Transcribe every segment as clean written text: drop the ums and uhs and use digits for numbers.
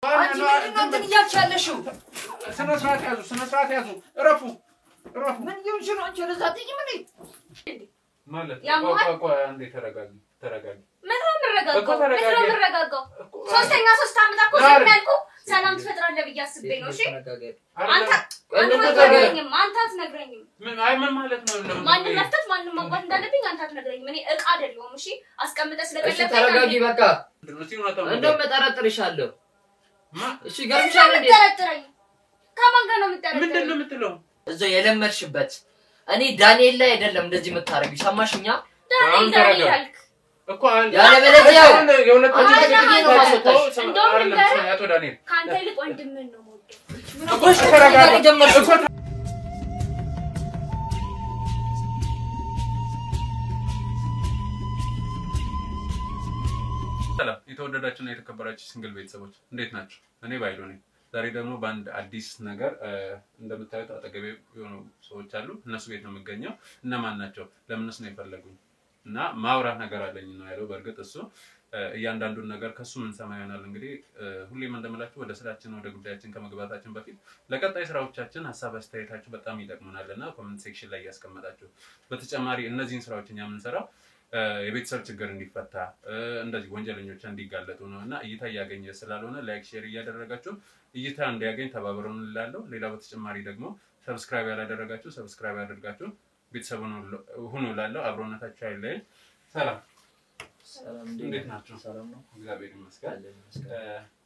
አንቺ ምንድነው እያቻለሽው? ስነ ስርዓት ያዙ እረፉ ምን ይሁን አንቺ ለዛ ጥቂም ነኝ ማለት ቆይ አንዴ ተረጋጊ ምን ረጋጋው ሶስተኛ 3 አመት አቆ ሲመልኩ ሰላም ትፈጥራለህ ብዬ አስቤ ነው እሺ አንተ አትነግረኝም ምን ማለት ነው ማንንም መፍታት ማንንም ማግባት እንዳለብኝ አንተ አትነግረኝም እኔ እቃ አይደለሁም እሺ አስቀምጠህ ስለቀለብኝ እሺ ተረጋጊ በቃ እንደው መጠረጥርሻለሁ እሺ ገርምሻል እንዴ ተጠረጥረኝ ከማን ጋር ነው የምትጠረጥረኝ ምንድነው የምትለው እዛው የለመድሽበት እኔ ዳንኤል ላይ አይደለም እንደዚህ የምታረጊው ሰማሽኛ ዳንኤል ያልክ እኮ አንተ ያለ በለዚያው የሁለት አቶ ዳንኤል ካንተ ይልቅ ወንድምን ነው ሞዶ እኮ ተረጋጊ ጀመርሽ ሰላም የተወደዳችሁና የተከበራችሁ ሲንግል ቤተሰቦች እንዴት ናችሁ? እኔ ባይሎ ነኝ። ዛሬ ደግሞ በአንድ አዲስ ነገር እንደምታዩት አጠገቤ የሆኑ ሰዎች አሉ። እነሱ ቤት ነው የምገኘው። እነማን ናቸው? ለምንስ ነው የፈለጉኝ? እና ማውራት ነገር አለኝ ነው ያለው። በእርግጥ እሱ እያንዳንዱን ነገር ከሱ ምን ሰማ ይሆናል። እንግዲህ ሁሌም እንደምላችሁ ወደ ስራችን ወደ ጉዳያችን ከመግባታችን በፊት ለቀጣይ ስራዎቻችን ሐሳብ አስተያየታችሁ በጣም ይጠቅሙናልና ኮሜንት ሴክሽን ላይ ያስቀምጣችሁ። በተጨማሪ እነዚህን ስራዎችን የምንሰራው የቤተሰብ ችግር እንዲፈታ እንደዚህ ወንጀለኞች እንዲጋለጡ ነውና እይታ ያገኘ ስላልሆነ ላይክ ሼር እያደረጋችሁ እይታ እንዲያገኝ ተባበሩን እንላለን። ሌላ በተጨማሪ ደግሞ ሰብስክራይብ ያላደረጋችሁ ሰብስክራይብ ያደርጋችሁ ቤተሰቡን ሁኑ እላለሁ። አብሮነታችሁ አይለየን። ሰላም እንዴት ናችሁ? ሰላም ነው እግዚአብሔር ይመስገን።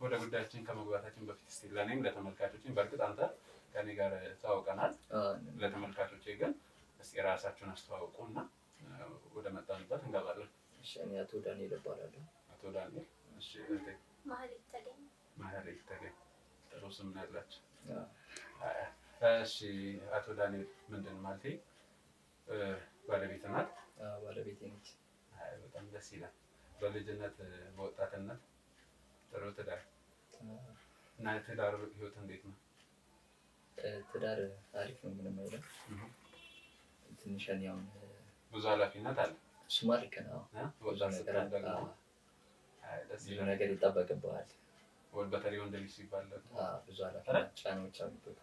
ወደ ጉዳያችን ከመግባታችን በፊት እስቲ ለኔም ለተመልካቾችን በእርግጥ አንተ ከኔ ጋር ተዋውቀናል። ለተመልካቾቼ ግን እስቲ ራሳችሁን አስተዋውቁና ወደ መጣንበት እንገባለን። እሺ እኔ አቶ ዳንኤል እባላለሁ። አቶ ዳንኤል እሺ ማህሌት ተገኝ ጥሩ ስም ነው ያላችሁ። እሺ አቶ ዳንኤል ምንድን ማለት ባለቤት ናት? ባለቤቴ ነች። በጣም ደስ ይላል። በልጅነት በወጣትነት ጥሩ ትዳር እና ትዳር ህይወት እንዴት ነው? ትዳር አሪፍ ነው ምንም አይደለም። ትንሽ ያው ብዙ ኃላፊነት አለ። ስማርክ ነው ብዙ ነገር አለ። ብዙ ነገር ይጠበቅብሃል። በተለይ ወንድ ልጅ ሲባል ብዙ ኃላፊነት ጫናዎች አሉበት።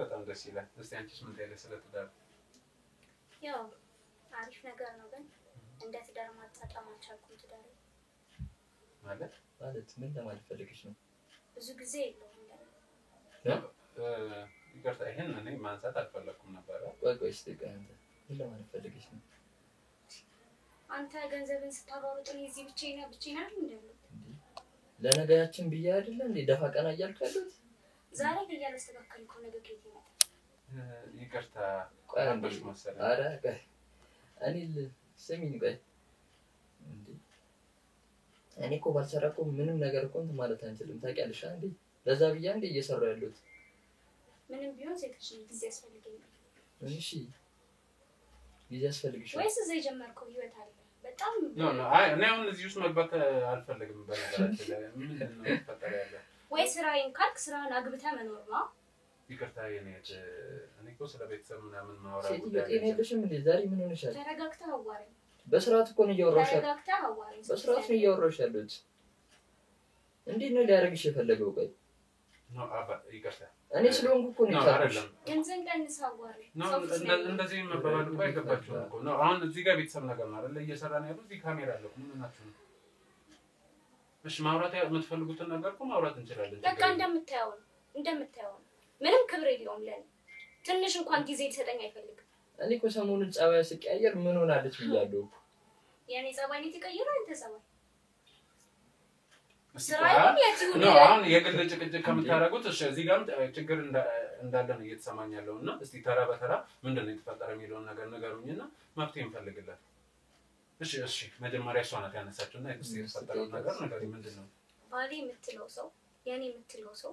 በጣም ደስ ይላል። እስቲ አንቺስ ምን ታያለሽ ስለ ትዳር? ያው አሪፍ ነገር ነው ግን እንደ ትዳር ማጣጣም አልቻልኩም። ትዳር ማለት ምን ለማለት ፈልገሽ ነው? ብዙ ጊዜ የለውም ይቅርታ ይሄን እኔ ማንሳት አልፈለኩም ነበር። ቆይ እስቲ አንተ ምን ለማለት ፈልገሽ ነው? አንተ ገንዘብን ስታባሩጥ ነው እዚህ ብቻዬን አይደል እንዴ? ለነገያችን ብዬ አይደል እንዴ ደፋ ቀና እያልኩ ያለሁት? ዛሬ ግን ያላስተካከልከው ነገር ከየት ይመጣል? ይቅርታ ቆይ አንበሽ መሰለኝ። ኧረ ቆይ እኔ ስሚኝ ቆይ እንዴ እኔ እኮ ባልሰራኩ ምንም ነገር እኮ እንትን ማለት አንችልም ታውቂያለሽ እንዴ? ለዛ ብዬ እንዴ እየሰራሁ ያለሁት ምንም ቢሆን ሴቶች ጊዜ ያስፈልገኛል። እሺ ጊዜ ያስፈልግሻል ወይስ እዚህ የጀመርከው ህይወት አለ? በጣም አይ እኔ አሁን እዚህ ውስጥ መግባት አልፈልግም። በነገራችን ላይ ምንድን ነው ተፈጠረ ያለ ወይ ስራዬን ካልክ ስራን አግብተህ መኖር ነው። ይቅርታ የኔት እኔ እኮ ስለ ቤተሰብ ምናምን ማውራት ጉዳይ ነው። የለሽም እንዴ ዛሬ ምን ሆነሻል? ተረጋግተህ አዋራኝ። በስርዓት እኮ ነው እያወራሁሽ። ተረጋግተህ አዋራኝ። በስርዓት ነው እያወራሁሽ ያለሁት። እንዴት ነው ሊያደርግሽ የፈለገው? ቆይ ነው አባ ይቅርታ እኔ ስለሆንኩ እኮ ነው ታውቃለሽ። ገንዘብ ቀንስ አዋራኝ። እንደዚህ መባባል እኮ አይገባችሁም እኮ ነው። አሁን እዚህ ጋር ቤተሰብ ነገር ነው አይደል እየሰራን ያለው። እዚህ ካሜራ አለ እኮ ምን ናችሁ ነው? እሺ ማውራት የምትፈልጉትን ነገር እኮ ማውራት እንችላለን። በቃ እንደምታየው ምንም ክብር የለውም ለኔ። ትንሽ እንኳን ጊዜ ሊሰጠኝ አይፈልግም። እኔ እኮ ሰሞኑን ጸባይ ሲቀያየር ምን ሆናለች ብያለሁ እኮ። የኔ ጸባይ ነው የተቀየረው አንተ ጸባይ? ስራዬን ነው አሁን የግል ጭቅጭቅ ከምታረጉት እሺ እዚህ ጋር ችግር እንዳለ ነው እየተሰማኝ ያለውና እስቲ ተራ በተራ ምንድነው የተፈጠረ የሚለውን ነገር ንገሩኝና መፍትሄ እንፈልግለን። እሺ መጀመሪያ እሷ ናት ያነሳችውና የተፈጠረው ነገር ንገሩኝ ምንድነው? ባሌ የምትለው ሰው የኔ የምትለው ሰው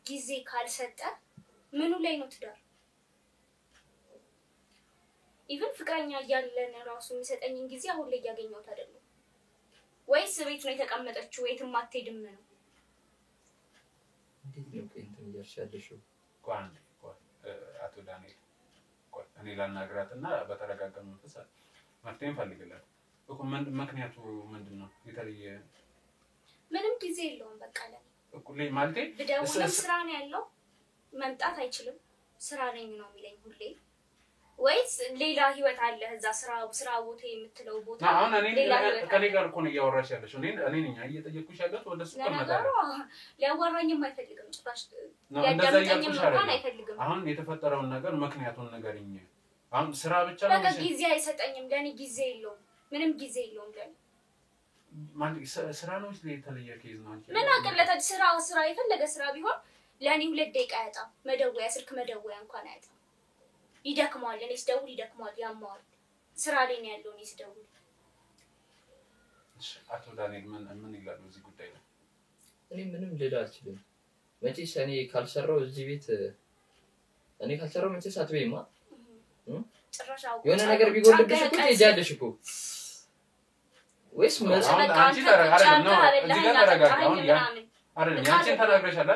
ጊዜ ካልሰጠ ምኑ ላይ ነው ትዳር? ኢቭን ፍቅረኛ እያለን ራሱ የሚሰጠኝን ጊዜ አሁን ላይ ያገኘሁት አይደለም። ወይስ ቤት ነው የተቀመጠችው የትም አትሄድም ነው? እንዴት ነው እንትን እያልሻለሽው? ቆይ አቶ ዳንኤል እኔ ላናግራትና በተረጋጋ መንፈስ መፍትሄ እንፈልግለን እኮ። ምክንያቱ ምንድነው? የተለየ ምንም ጊዜ የለውም በቃ ለኔ እኩሌ ማለቴ ብደውልም ስራ ነው ያለው መምጣት አይችልም ስራ ነኝ ነው የሚለኝ ሁሌ ወይስ ሌላ ህይወት አለ እዛ ስራ ቦታ የምትለው ቦታ አሁን እኔ ከኔ ጋር እኮ ነው እያወራሽ ያለሽ እኔ ነኝ እየጠየቅኩሽ ያለሁት ወደ እሱ ተመጣጣ ሊያወራኝም አይፈልግም ጭራሽ ሊያዳምጠኝም እንኳን አይፈልግም አሁን የተፈጠረውን ነገር ምክንያቱን ንገሪኝ አሁን ስራ ብቻ ነው በቃ ጊዜ አይሰጠኝም ለኔ ጊዜ የለውም ምንም ጊዜ የለውም ለኔ ማለት ስራ ነው የተለየ ኬዝ ነው አንቺ ምን አቀለታች ስራ የፈለገ ስራ ቢሆን ለኔ 2 ደቂቃ ያጣ መደወያ ስልክ መደወያ እንኳን ያጣ ይደክማል እኔ ስደውል ይደክማል ያማል ስራ ላይ ነው ያለው እኔ ስደውል አቶ ዳንኤል ምን ይላሉ እዚህ ጉዳይ ላይ እኔ ምንም ልል አልችልም መቼስ እኔ ካልሰራው እዚህ ቤት እኔ ካልሰራው መቼስ አትበይማ ጭራሻው የሆነ ነገር ቢጎልብሽ እኮ ትሄጃለሽ እኮ ወይስ አንቺ ተረጋጋ ነው እዚህ ጋር ተረጋጋ አሁን አይደለም ያንቺን ተናግረሻል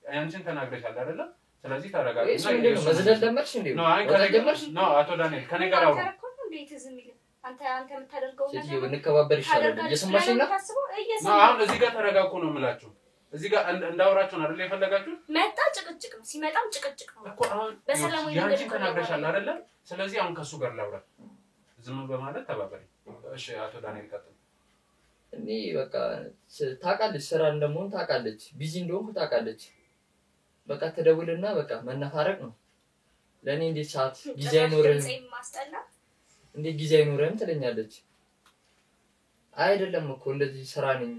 ያንቺን ተናግረሻል አይደለ ስለዚህ ተረጋጋ ነው መዝለል ደመርሽ እንዴ ነው አይ ከነገርሽ ነው አቶ ዳንኤል ከኔ ጋር አውሩ እንዴት ዝም ይል አንተ የምታደርገው ነገር እንከባበር ይሻላል እየሰማሽ ነው አሁን እዚህ ጋር ተረጋጉ ነው የምላችሁ እዚህ ጋር እንዳወራችሁ አይደል የፈለጋችሁ መጣ ጭቅጭቅ ነው ሲመጣም ጭቅጭቅ ነው እኮ አሁን በሰላም ወይ ያንቺን ተናግረሻል አይደለ ስለዚህ አሁን ከሱ ጋር ላውራ ዝም በማለት ተባበሪ እሺ አቶ ዳንኤል ቀጥል እኔ በቃ ታውቃለች ስራ እንደምሆን ታውቃለች ቢዚ እንደሆንኩ ታውቃለች በቃ ተደውልና በቃ መናፋረቅ ነው ለኔ እንዴት ሰዓት ጊዜ አይኖርም እንዴ ጊዜ አይኖርም ትለኛለች አይደለም እኮ እንደዚህ ስራ ነኝ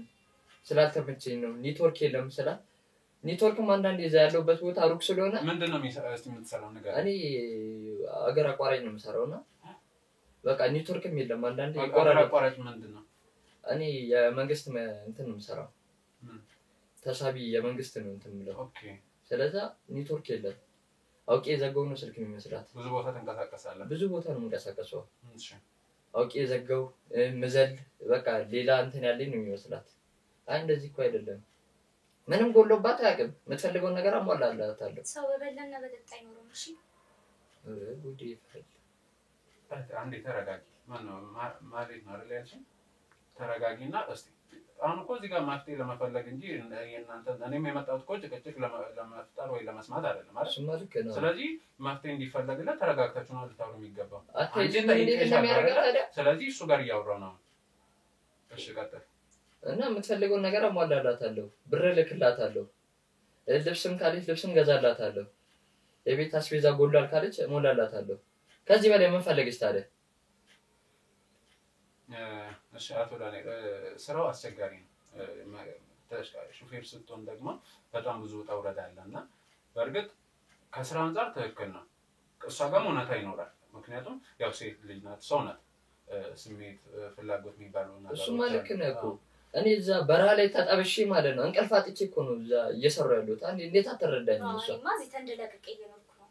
ስላልተመቸኝ ነው ኔትወርክ የለም ስላ ኔትወርክም አንዳንዴ እዛ ያለውበት ቦታ ሩቅ ስለሆነ ምንድነው የምትሰራው ነገር እኔ አገር አቋራጭ ነው የምሰራውና በቃ ኔትወርክም የለም አንዳንዴ አቋራጭ ምንድነው እኔ የመንግስት እንትን ነው የምሰራው ተሳቢ የመንግስት ነው እንትን ምለው ኦኬ ስለዚህ ኔትወርክ የለም አውቄ ዘጋው ነው ስልክ የሚመስላት ብዙ ቦታ ተንቀሳቀሳለህ ብዙ ቦታ ነው የምንቀሳቀሰው እሺ አውቄ ዘጋው መዘል በቃ ሌላ እንትን ያለኝ ነው የሚመስላት አይ እንደዚህ እኮ አይደለም ምንም ጎሎባት አያውቅም የምትፈልገው ነገር አሟላላታለሁ ሰው በበለና በጠጣ አይኖርም እሺ ጉዴ ይፈል አንዴ ተረጋጊ ማነው ማለት ነው አይደል ያልሽኝ ተረጋጊና እስቲ አሁን እኮ እዚህ ጋር ማፍቴ ለመፈለግ እንጂ የእናንተ እኔም የመጣሁት እኮ ጭቅጭቅ ለመፍጠር ወይ ለመስማት አይደለም አይደል እሱማ ልክ ነው ስለዚህ ማፍቴ እንዲፈለግለት ተረጋግታችሁ ነው ልታወሩ የሚገባው ስለዚህ እሱ ጋር እያወራው ነው እሺ ቀጥል እና የምትፈልገው ነገር አሟላላታለሁ ብር ልክላታለሁ ልብስም ካለች ልብስም ገዛላታለሁ የቤት አስቤዛ ጎሏል ካለች እሞላላታለሁ ከዚህ በላይ ምን ፈልገሽ ታዲያ እሺ አቶ ዳንኤል ስራው አስቸጋሪ ነው ሹፌር ስትሆን ደግሞ በጣም ብዙ ውጣውረድ አለና በእርግጥ ከስራ አንፃር ትክክል ነው እሷ ጋር እውነታ ይኖራል ምክንያቱም ያው ሴት ልጅ ናት ሰው ናት ስሜት ፍላጎት የሚባለው ነገር እሱማ ልክ ነው እኮ እኔ እዛ በረሃ ላይ ተጣብሼ ማለት ነው እንቅልፍ አጥቼ እኮ ነው እዛ እየሰራሁ ያለሁት አንዴ እንዴት አትረዳኝ እሷ ማዚ ተንደላቀቀ እየኖርኩ ነው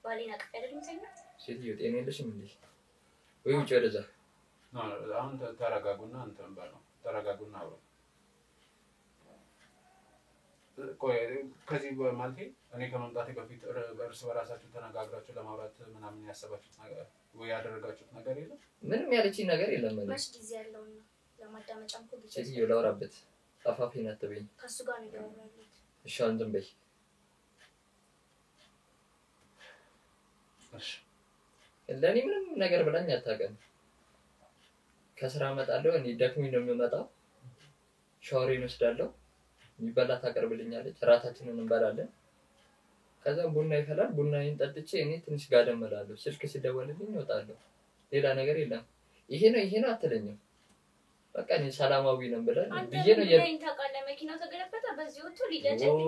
ባሌና ቀፍ አይደለም ተኛ ሴትዮ ጤና የለሽም እንዴ ወይ ውጭ ወደዛ አሁን ተረጋጉና እንትን ባለው ተረጋጉና አውሩ ቆይ ከዚህ ማለት እኔ ከመምጣቴ በፊት እርስ በራሳችሁ ተነጋግራችሁ ለማውራት ምናምን ያሰባችሁት ነገር ወይ ያደረጋችሁት ነገር የለም ምንም ያለችኝ ነገር የለም ማለት ማሽ ጊዜ ያለውና ለማዳመጫም እኮ ጊዜ ሴትዮ ላውራበት አፋፊን አትበይኝ ከሱ ጋር ነው ያወራሁት እሺ አንተም በይ እሺ ለኔ ምንም ነገር ብላኝ አታውቅም ከስራ መጣለሁ እኔ ደክሞኝ ነው የምመጣው ሻወሬን ወስዳለሁ የሚበላ ታቀርብልኛለች ራታችንን እንበላለን ከዛም ቡና ይፈላል ቡናዬን ጠጥቼ እኔ ትንሽ ጋደም እላለሁ ስልክ ሲደወልልኝ እወጣለሁ ሌላ ነገር የለም ይሄ ነው አትለኝም በቃ እኔ ሰላማዊ ነኝ ብለን ብዬ ነው ታውቃለ መኪናው ተገለበጠ በዚህ ወጥቶ ሊገጨኝ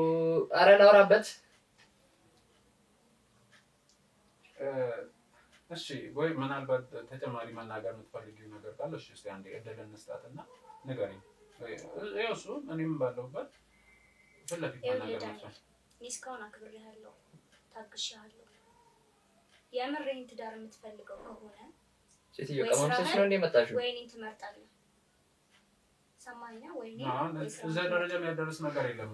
ኧረ ላውራበት እሺ ወይ ምናልባት ተጨማሪ መናገር የምትፈልጊው ነገር ካለ እሺ እስቲ አንዴ እድል እንስጣትና ንገሪኝ እሱ እኔም ባለውበት ፍለፊት መናገር ነው እስካሁን አክብሬሃለሁ ታግሼሃለሁ የምሬን ትዳር የምትፈልገው ከሆነ ሴትዮ ቀማምሰሽ ነው እንደመጣሽው ወይኔን ትመርጣለህ ሰማኛ ወይኔ እዛ ደረጃ የሚያደርስ ነገር የለም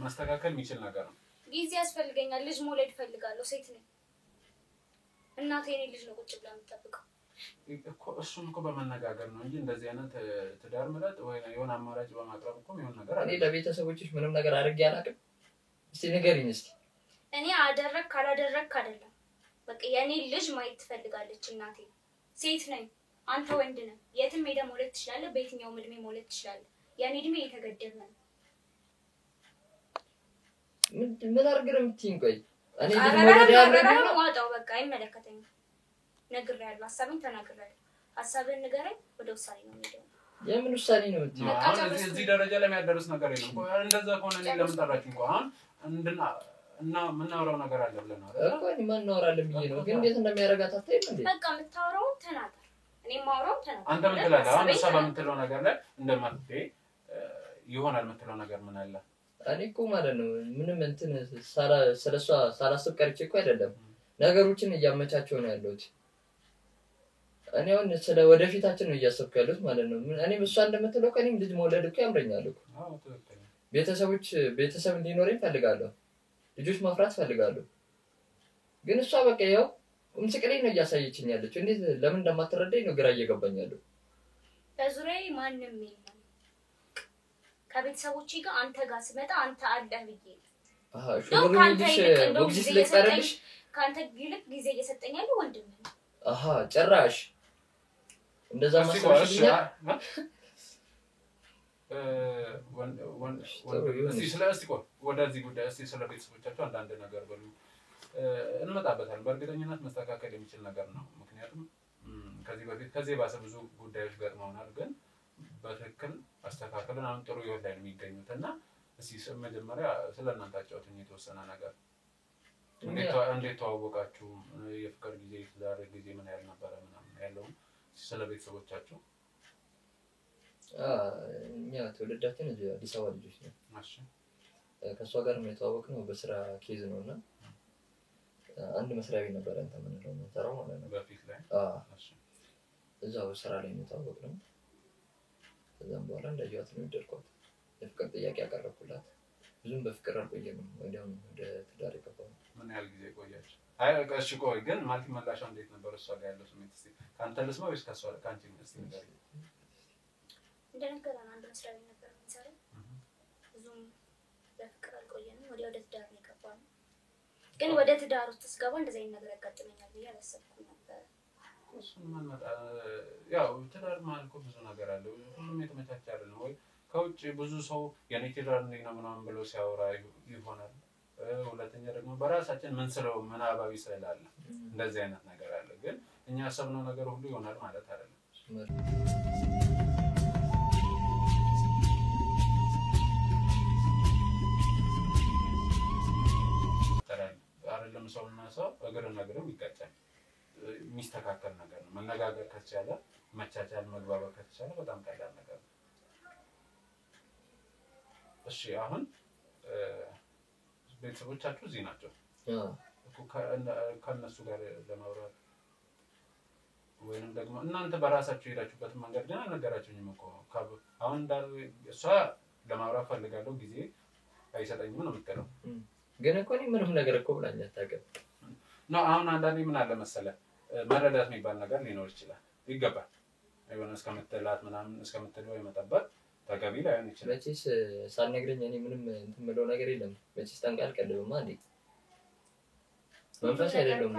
ማስተካከል የሚችል ነገር ነው ጊዜ ያስፈልገኛል ልጅ መውለድ ፈልጋለሁ ሴት ነኝ እናቴ እኔ ልጅ ነው ቁጭ ብላ የምትጠብቀው እሱን እኮ በመነጋገር ነው እንጂ እንደዚህ አይነት ትዳር ምረጥ ወይ የሆነ አማራጭ በማቅረብ እኮ የሆነ ነገር እኔ ለቤተሰቦችሽ ምንም ነገር አድርጌ አላውቅም። እስቲ ንገሪኝ እስቲ። እኔ አደረክ ካላደረክ አይደለም በቃ የኔ ልጅ ማየት ትፈልጋለች እናቴ። ሴት ነኝ፣ አንተ ወንድ ነህ። የትም ሄደህ መውለድ ትችላለህ፣ በየትኛውም እድሜ መውለድ ትችላለህ። የኔ እድሜ የተገደበ ነው። ምን አድርገህ ነው የምትይኝ? ቆይ እኔ ልጅ መውለድ ያለብኝ ነው ዋጣው በቃ አይመለከተኝም። ነግሬያለሁ፣ ሀሳቤን ተናግሬያለሁ። ሀሳብህን ንገረኝ፣ ወደ ውሳኔ ነው የምሄደው። የምን ውሳኔ ነው የምትይኝ? አሁን እዚህ ደረጃ ላይ የሚያደርስ ነገር የለም። እንደዛ ከሆነ እኔ ለምን ጠራችኝ? እንኳን እና ምናወራው ነገር አለ ብለን ነው አይደል? እኮ እኔ ማን እናወራለን ብዬ ነው። ግን እንዴት እንደሚያረጋት አታይም እንዴ? በቃ የምታወራውን ተናገር፣ እኔ የማወራውን ተናገር። አንተ ምን ትላለህ? አሁን እሷ በምትለው ነገር ላይ እንደማትይ ይሆናል የምትለው ነገር ምን አለ? እኔ እኮ ማለት ነው ምንም እንትን ስለሷ ሳላስብ ቀርቼ እኮ አይደለም፣ ነገሮችን እያመቻቸው ነው ያለሁት። እኔ አሁን ስለ ወደፊታችን ነው እያሰብኩ ያለሁት ማለት ነው። እኔም እሷ እንደምትለው ከእኔም ልጅ መውለድ እኮ ያምረኛል እኮ። አዎ ትክክል። ቤተሰብ እንዲኖረኝ ፈልጋለሁ፣ ልጆች ማፍራት ፈልጋለሁ። ግን እሷ በቃ ያው ቁምስቅሌ ነው እያሳየችኝ ያለችው። እንዴት ለምን እንደማትረዳኝ ነው ግራ እየገባኝ ያለው። በዙሪያዬ ማንም የለም። ከቤተሰቦቼ ጋር አንተ ጋር ስመጣ አንተ አለህ ብዬ ሹሩሩልሽ ሞግዚት ልቀርልሽ ካንተ ይልቅ ጊዜ እየሰጠኝ ያለው ወንድም ነው። ጭራሽ እንደዛ ማሰብሽኛ ወደዚህ ጉዳይ እስቲ ስለ ቤተሰቦቻቸው አንዳንድ ነገር በሉ እንመጣበታለን። በእርግጠኝነት መስተካከል የሚችል ነገር ነው። ምክንያቱም ከዚህ በፊት ከዚህ ባሰ ብዙ ጉዳዮች ገጥመውናል። ግን በትክክል አስተካክለን አሁን ጥሩ ህይወት ላይ ነው የሚገኙት እና እስቲ መጀመሪያ ስለእናንተ አጫውቱኝ የተወሰነ ነገር። እንዴት ተዋወቃችሁ? የፍቅር ጊዜ የትዳር ጊዜ ምን ያህል ነበረ ምናምን ያለውን ስለ ቤተሰቦቻቸው። እኛ ትውልዳችን እዚህ አዲስ አበባ ልጆች ነው። እሺ። ከሷ ጋር የተዋወቅነው በስራ ኬዝ ነውና አንድ መስሪያ ቤት ነበር አንተ ምን ነው የምትሰራው ማለት ነው በፊት ላይ። እሺ። እዛው ስራ ላይ የተዋወቅነው። ከዛም በኋላ እንደያት ነው የደርኳት። የፍቅር ጥያቄ ያቀረብኩላት። ብዙም በፍቅር አልቆየንም፣ ወዲያው ወደ ትዳር የገባው። ምን ያህል ጊዜ ቆያችሁ? አይ እሺ ቆይ ግን ማለት መላሻው እንዴት ነበር? እሷ ጋር ያለው ስሜት እስቲ ካንተ ልስማው ወይስ ከሷ ካንቺ እስቲ ንገሪኝ። እንደነገረን አንድ መስሪያ ቤት ነበር የምንሰራው። ብዙም በፍቅር አልቆየንም፣ ወደ ትዳር ነው የገባነው። ግን ወደ ትዳር ውስጥ ስገባ እንደዚህ አይነት ነገር ያጋጥመኛል ብዬ አላሰብኩም ነበር። እሱን ማንመጣ ያው ትዳር ማለት እኮ ብዙ ነገር አለው። ሁሉም የተመቻቸ አይደለም ወይ? ከውጭ ብዙ ሰው የኔ ትዳር እንዴት ነው ምናምን ብሎ ሲያወራ ይሆናል። ሁለተኛ ደግሞ በራሳችን ምን ስለው ምናባዊ ስዕል አለ። እንደዚህ አይነት ነገር አለ። ግን እኛ ያሰብነው ነገር ሁሉ ይሆናል ማለት አይደለም። አይደለም ሰውና ሰው እግርና እግርም ይጋጫል። የሚስተካከል ነገር ነው። መነጋገር ከተቻለ መቻቻል መግባባት ከተቻለ በጣም ቀላል ነገር ነው። እሺ አሁን ቤተሰቦቻችሁ እዚህ ናቸው እኮ ከነሱ ጋር ለማውራት ወይንም ደግሞ እናንተ በራሳችሁ ሄዳችሁበት መንገድ ግን አልነገራችሁኝም እኮ። አሁን እንዳል እሷ ለማውራት ፈልጋለሁ ጊዜ አይሰጠኝም ነው የምትለው። ግን እኮ እኔ ምንም ነገር እኮ ብላኝ አታውቅም ነው። አሁን አንዳንዴ ምን አለ መሰለህ መረዳት የሚባል ነገር ሊኖር ይችላል፣ ይገባል። አይሆን እስከምትላት ምናምን እስከምትለው የመጠበቅ ተገቢ ላይሆን ይችላል። መቼስ ሳልነግረኝ እኔ ምንም እንትን የምለው ነገር የለም። መቼስ ጠንቃል ቀልብማ እንዴ መንፈስ አይደለም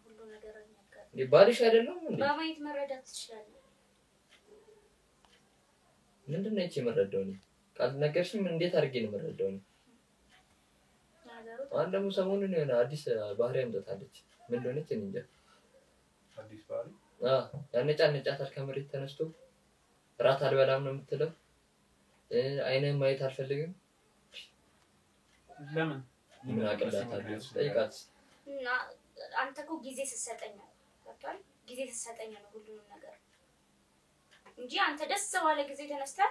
ሁሉ ነገር አይነገርም እንዴ ባልሽ አይደለም እንዴ? በማየት መረዳት ትችላለህ። ምንድነው እቺ መረዳው ነው? ቃል ነገርሽኝ እንዴት አድርጌ ነው መረዳው ነው? አንደሙ ሰሞኑን የሆነ አዲስ ባህሪ አምጥታለች። ምን እንደሆነች እኔ እንጃ። አዲስ ባህሪ ያነጫነጫታል ከመሬት ተነስቶ ራት አልበላም ነው የምትለው። አይነን ማየት አልፈልግም። ለምን? ምን አቀላታለሁ? ጠይቃት። እና አንተ እኮ ጊዜ ስትሰጠኝ ነው ታውቃለህ? ጊዜ ስትሰጠኝ ነው ሁሉንም ነገር እንጂ አንተ ደስ ባለ ጊዜ ተነስተህ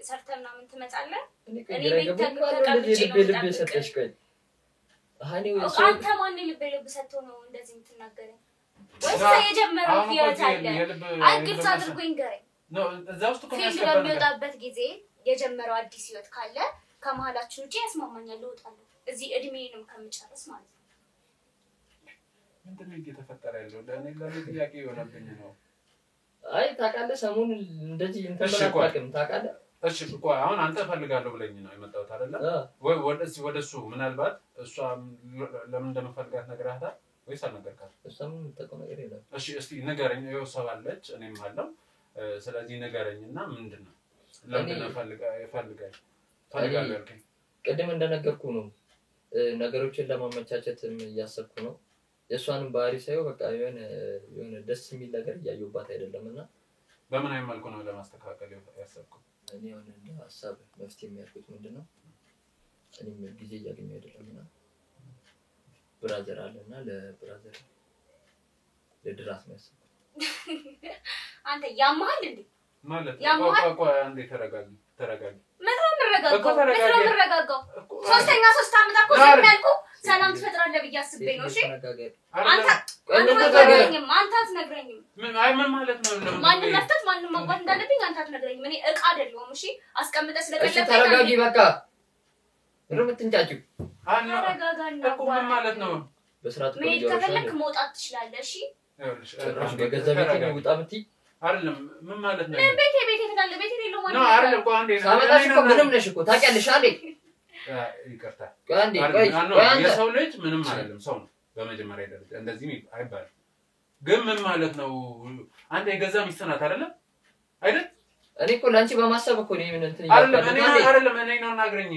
ሰርተና ምን ትመጣለህ? እኔ ቤት ተቀምጬ ልብ ሰጠሽ። ቆይ አንተ ማን ልብ ሰጥቶ ነው እንደዚህ የምትናገረኝ? ወይስ የጀመረው ህይወት አለ? ግልጽ አድርጎ ይንገረኝ። ነው እዛው ውስጥ ፊልድ በሚወጣበት ጊዜ የጀመረው አዲስ ህይወት ካለ ከመሀላችን ውጪ ያስማማኛል፣ እወጣለሁ። እዚህ እድሜንም ከምጨርስ ማለት ነው። ምንድነው እየተፈጠረ ያለው? ለኔ ጥያቄ ይሆናልኝ ነው። አይ ታውቃለህ ሰሞኑን እንደዚህ እንተመላቀቅም ታውቃለህ። እሺ ቆይ አሁን አንተ ፈልጋለሁ ብለኝ ነው የመጣሁት አይደለ? ወይ ወደሱ ምናልባት እሷ ለምን እንደምፈልጋት ነግራታል ወይስ አልነገርካት? እሷም ተቆም ነገር የለም። እሺ እስቲ ንገረኝ። ሰባለች እኔም አለው። ስለዚህ ንገረኝና ምንድነው ለምን ፈልጋለሁ ያልከኝ? ቅድም እንደነገርኩ ነው ነገሮችን ለማመቻቸትም እያሰብኩ ነው። የሷንም ባህሪ ሳይው በቃ የሆነ ደስ የሚል ነገር እያየሁባት አይደለምና በምን አይነት መልኩ ነው ለማስተካከል ያሰብኩት? እኔ አሁን እንደ ሐሳብ መፍትሄ የሚያልኩት ምንድነው እኔም ጊዜ እያገኘሁ አይደለምና ብራዘር አለና ለብራዘር ለድራስ ነው ያሰብኩት። አንተ ያማል እንዴ ማለት ቆይ አንዴ ተረጋጊ ምንረጋጋው ሶስተኛ 3 አመት አቆ ስለሚያልቁ ሰላም ትፈጥራለህ ብዬ አስቤ ነው። እሺ አንተ አትነግረኝም። ምን ማለት ነው? ማንንም መፍታት ማንንም ማግባት እንዳለብኝ አንተ አትነግረኝም። እኔ እቃ አይደለሁም። እሺ አስቀምጠህ ስለቀለብኝ እሺ ተረጋጊ በቃ ምትንጫጭው ተረጋጋና እኮ ምን ማለት ነው? በስርዓት መሄድ ከፈለክ መውጣት ትችላለህ። እሺ በገዛ ቤቴ ነው ውጣ ምትይ አይደለም ምን ማለት ነው? ቤቴ ተላለ ቤቴ ነው ማለት ነው አይደለም። ቆይ አንዴ ሳመጣሽ እኮ ምንም ነሽ እኮ ታውቂያለሽ አንዴ ይቅርታ ቆይ አንዴ ቆይ የሰው ልጅ ምንም አይደለም ሰው ነው በመጀመሪያ ደረጃ እንደዚህ አይባልም። ግን ምን ማለት ነው? አንተ የገዛ ሚስት ናት አይደለም አይደል? እኔ እኮ ላንቺ በማሰብ እኮ ነው ምን እንትን አይደለም እኔ ነው ናግረኝ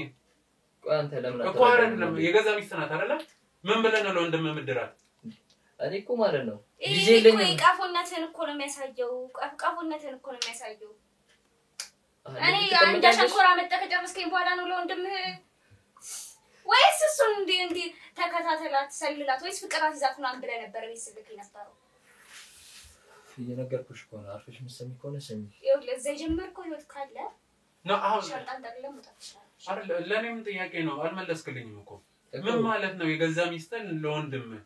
ቆይ አንተ ለምን እኮ አይደለም የገዛ ሚስት ናት አይደለም? ምን ብለን ነው እንደምምድራት? እኔ እኮ ማለት ነው ጊዜ ለኝ ቃፎነትን እኮ ነው የሚያሳየው። ቃፎነትን እኮ ነው የሚያሳየው። እኔ አንድ ሸንኮራ መጠከጨርስከኝ በኋላ ነው ለወንድምህ ወይስ እሱን እንዴ ተከታተላት ሰልላት ወይስ ፍቅር አትይዛት ነው ብለህ ነበር ቤተሰብክ ይነበረው? እየነገርኩሽ እኮ ነው አርፈሽ ምሰሚ ከሆነ ሰሚ ይኸውልህ ለዛ ጀመርከው ህይወት ካለ ነው አሁን ሻንጣን ጠቅልለህ መውጣት ትችላለህ። አይደል ለኔም ጥያቄ ነው አልመለስክልኝም እኮ ምን ማለት ነው? የገዛ ሚስትን ለወንድምህ